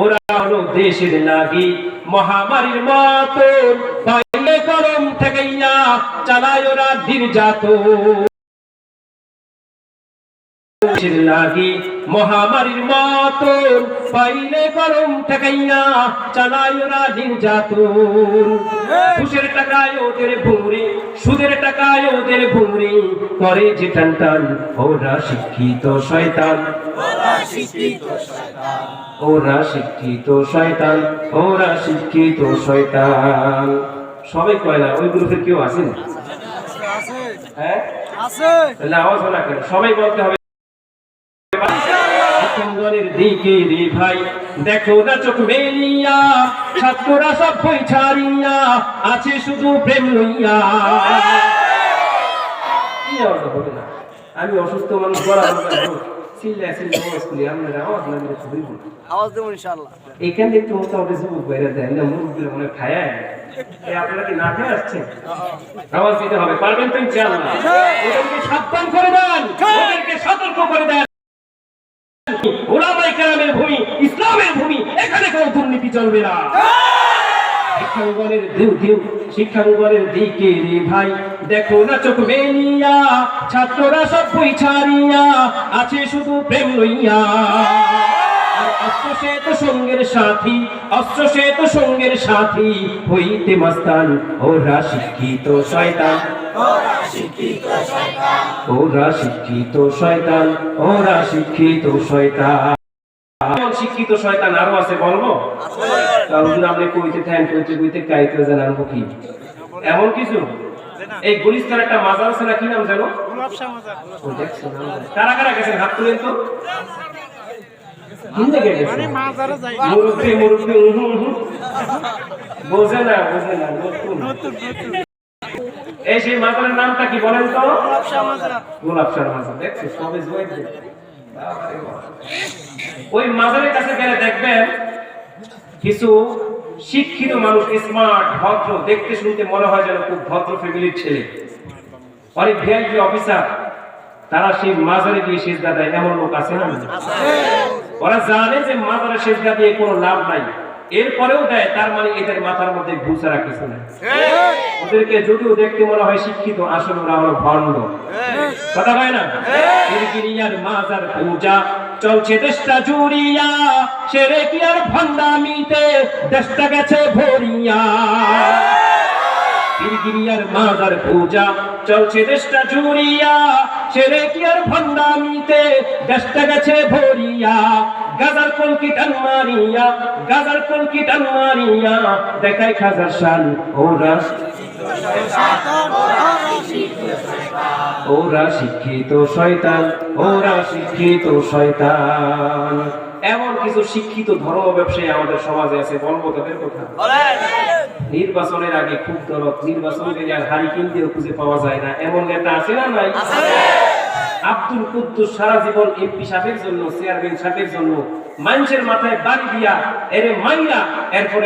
B: ওরা হলো দেশের লাগি মহামারীর মতন, পাইলে গরম ঠেকাইয়া চালায় ওরা নির্যাতন। লাগি মহামারীর মতন, পাইলে গরম ঠেকাইয়া চালায় ওরা নির্যাতন। ঘুষের টাকায় ওদের ভুঁড়ি, সুদের টাকায় ওদের ভুঁড়ি, করে যে টান টান, ওরা শিক্ষিত শয়তান, ওরা শিক্ষিত শয়তান, ওরা শিক্ষিত শয়তান, ওরা শিক্ষিত শয়তান। সবাই কয় না? ওই গ্রুপের কেউ আছেন? হ্যাঁ আছে। তাহলে আওয়াজ না কেন? সবাই বলতে হবে দিকে রে ভাই, দেখো না চোখ মেলিয়া, ছাত্ররা সব বই ছাড়িয়া আছে শুধু প্রেম লইয়া। আমি অসুস্থ মানুষ, এখান থেকে তো মোটামুটি যুবক বাইরে দেয় না, মুরব্বীরা মনে খায়। আপনারা কি না খেয়ে আসছেন? আওয়াজ দিতে হবে, পারবেন তো ইনশাআল্লাহ। ওদেরকে সাবধান করে দেন, ওদেরকে সতর্ক করে দেন। ওলামায়ে কেরামের ভূমি, ইসলামের ভূমি, এখানে কোনো দুর্নীতি চলবে না। শিক্ষাঙ্গনের দিকে রে ভাই, দেখো না চোখ মেলিয়া, ছাত্ররা সব বই ছাড়িয়া আছে শুধু প্রেম লইয়া। অস্ত্র সে তো সঙ্গের সাথী, অস্ত্র সে তো সঙ্গের সাথী, হইতে মাস্তান, ওরা শিক্ষিত শয়তান, ওরা শিক্ষিত শয়তান, ওরা শিক্ষিত শয়তান, ওরা শিক্ষিত শয়তান। শিক্ষিত শয়তান আরো আছে, বলবো? আপনি কইতে থাকেন, কইতে কইতে কাইতে জানান কি এমন কিছু? এই গুলিস্তান একটা মাজার আছে না, কি নাম জানো? কারা কারা গেছেন হাত তুলেন তো। বোঝে না, বোঝে না। এই সেই মাজারের নামটা কি বলেন তো? গোলাপ শাহ মাজার। দেখছো সবে জয়। ওই মাজারের কাছে গেলে দেখবেন কিছু শিক্ষিত মানুষ, স্মার্ট, ভদ্র, দেখতে শুনতে মনে হয় যেন খুব ভদ্র ফ্যামিলির ছেলে, অনেক ভিআইপি অফিসার, তারা সেই মাজারে গিয়ে সিজদা দেয়। এমন লোক আছে না? ওরা জানে যে মাজারে সিজদা দিয়ে কোনো লাভ নাই, এরপরেও দেয়। তার মানে এদের মাথার মধ্যে ঘুষা কিছু নাই। ওদেরকে যদিও দেখতে মনে হয় শিক্ষিত, আসলে ওরা হলো ভণ্ড। কথা হয় না? গিরিগিরিয়ার মাজার পূজা চলছে দেশটা জুড়িয়া, সেরে কি আর ভণ্ডামিতে দেশটা গেছে ভরিয়া। গিরিগিরিয়ার মাজার পূজা চলছে দেশটা জুড়িয়া, সেরে কি আর ভণ্ডামিতে দেশটা গেছে ভরিয়া। গাজার কলকি টান মারিয়া, গাজার কলকি টান মারিয়া দেখাই খাজার শান। ওরা ওরা শিক্ষিত শয়তান, ওরা শিক্ষিত শয়তান। এমন কিছু শিক্ষিত ধর্ম ব্যবসায়ী আমাদের সমাজে আছে, বলবো তাদের কথা। নির্বাচনের আগে খুব দরদ, নির্বাচন গেলে আর হারি কিনতেও খুঁজে পাওয়া যায় না, এমন নেতা আছে না নাই? আব্দুল কুদ্দুস সারা জীবন এমপি সাহেবের জন্য, চেয়ারম্যান সাহেবের জন্য মানুষের মাথায় বাড়ি দিয়া এরে মাইরা এরপরে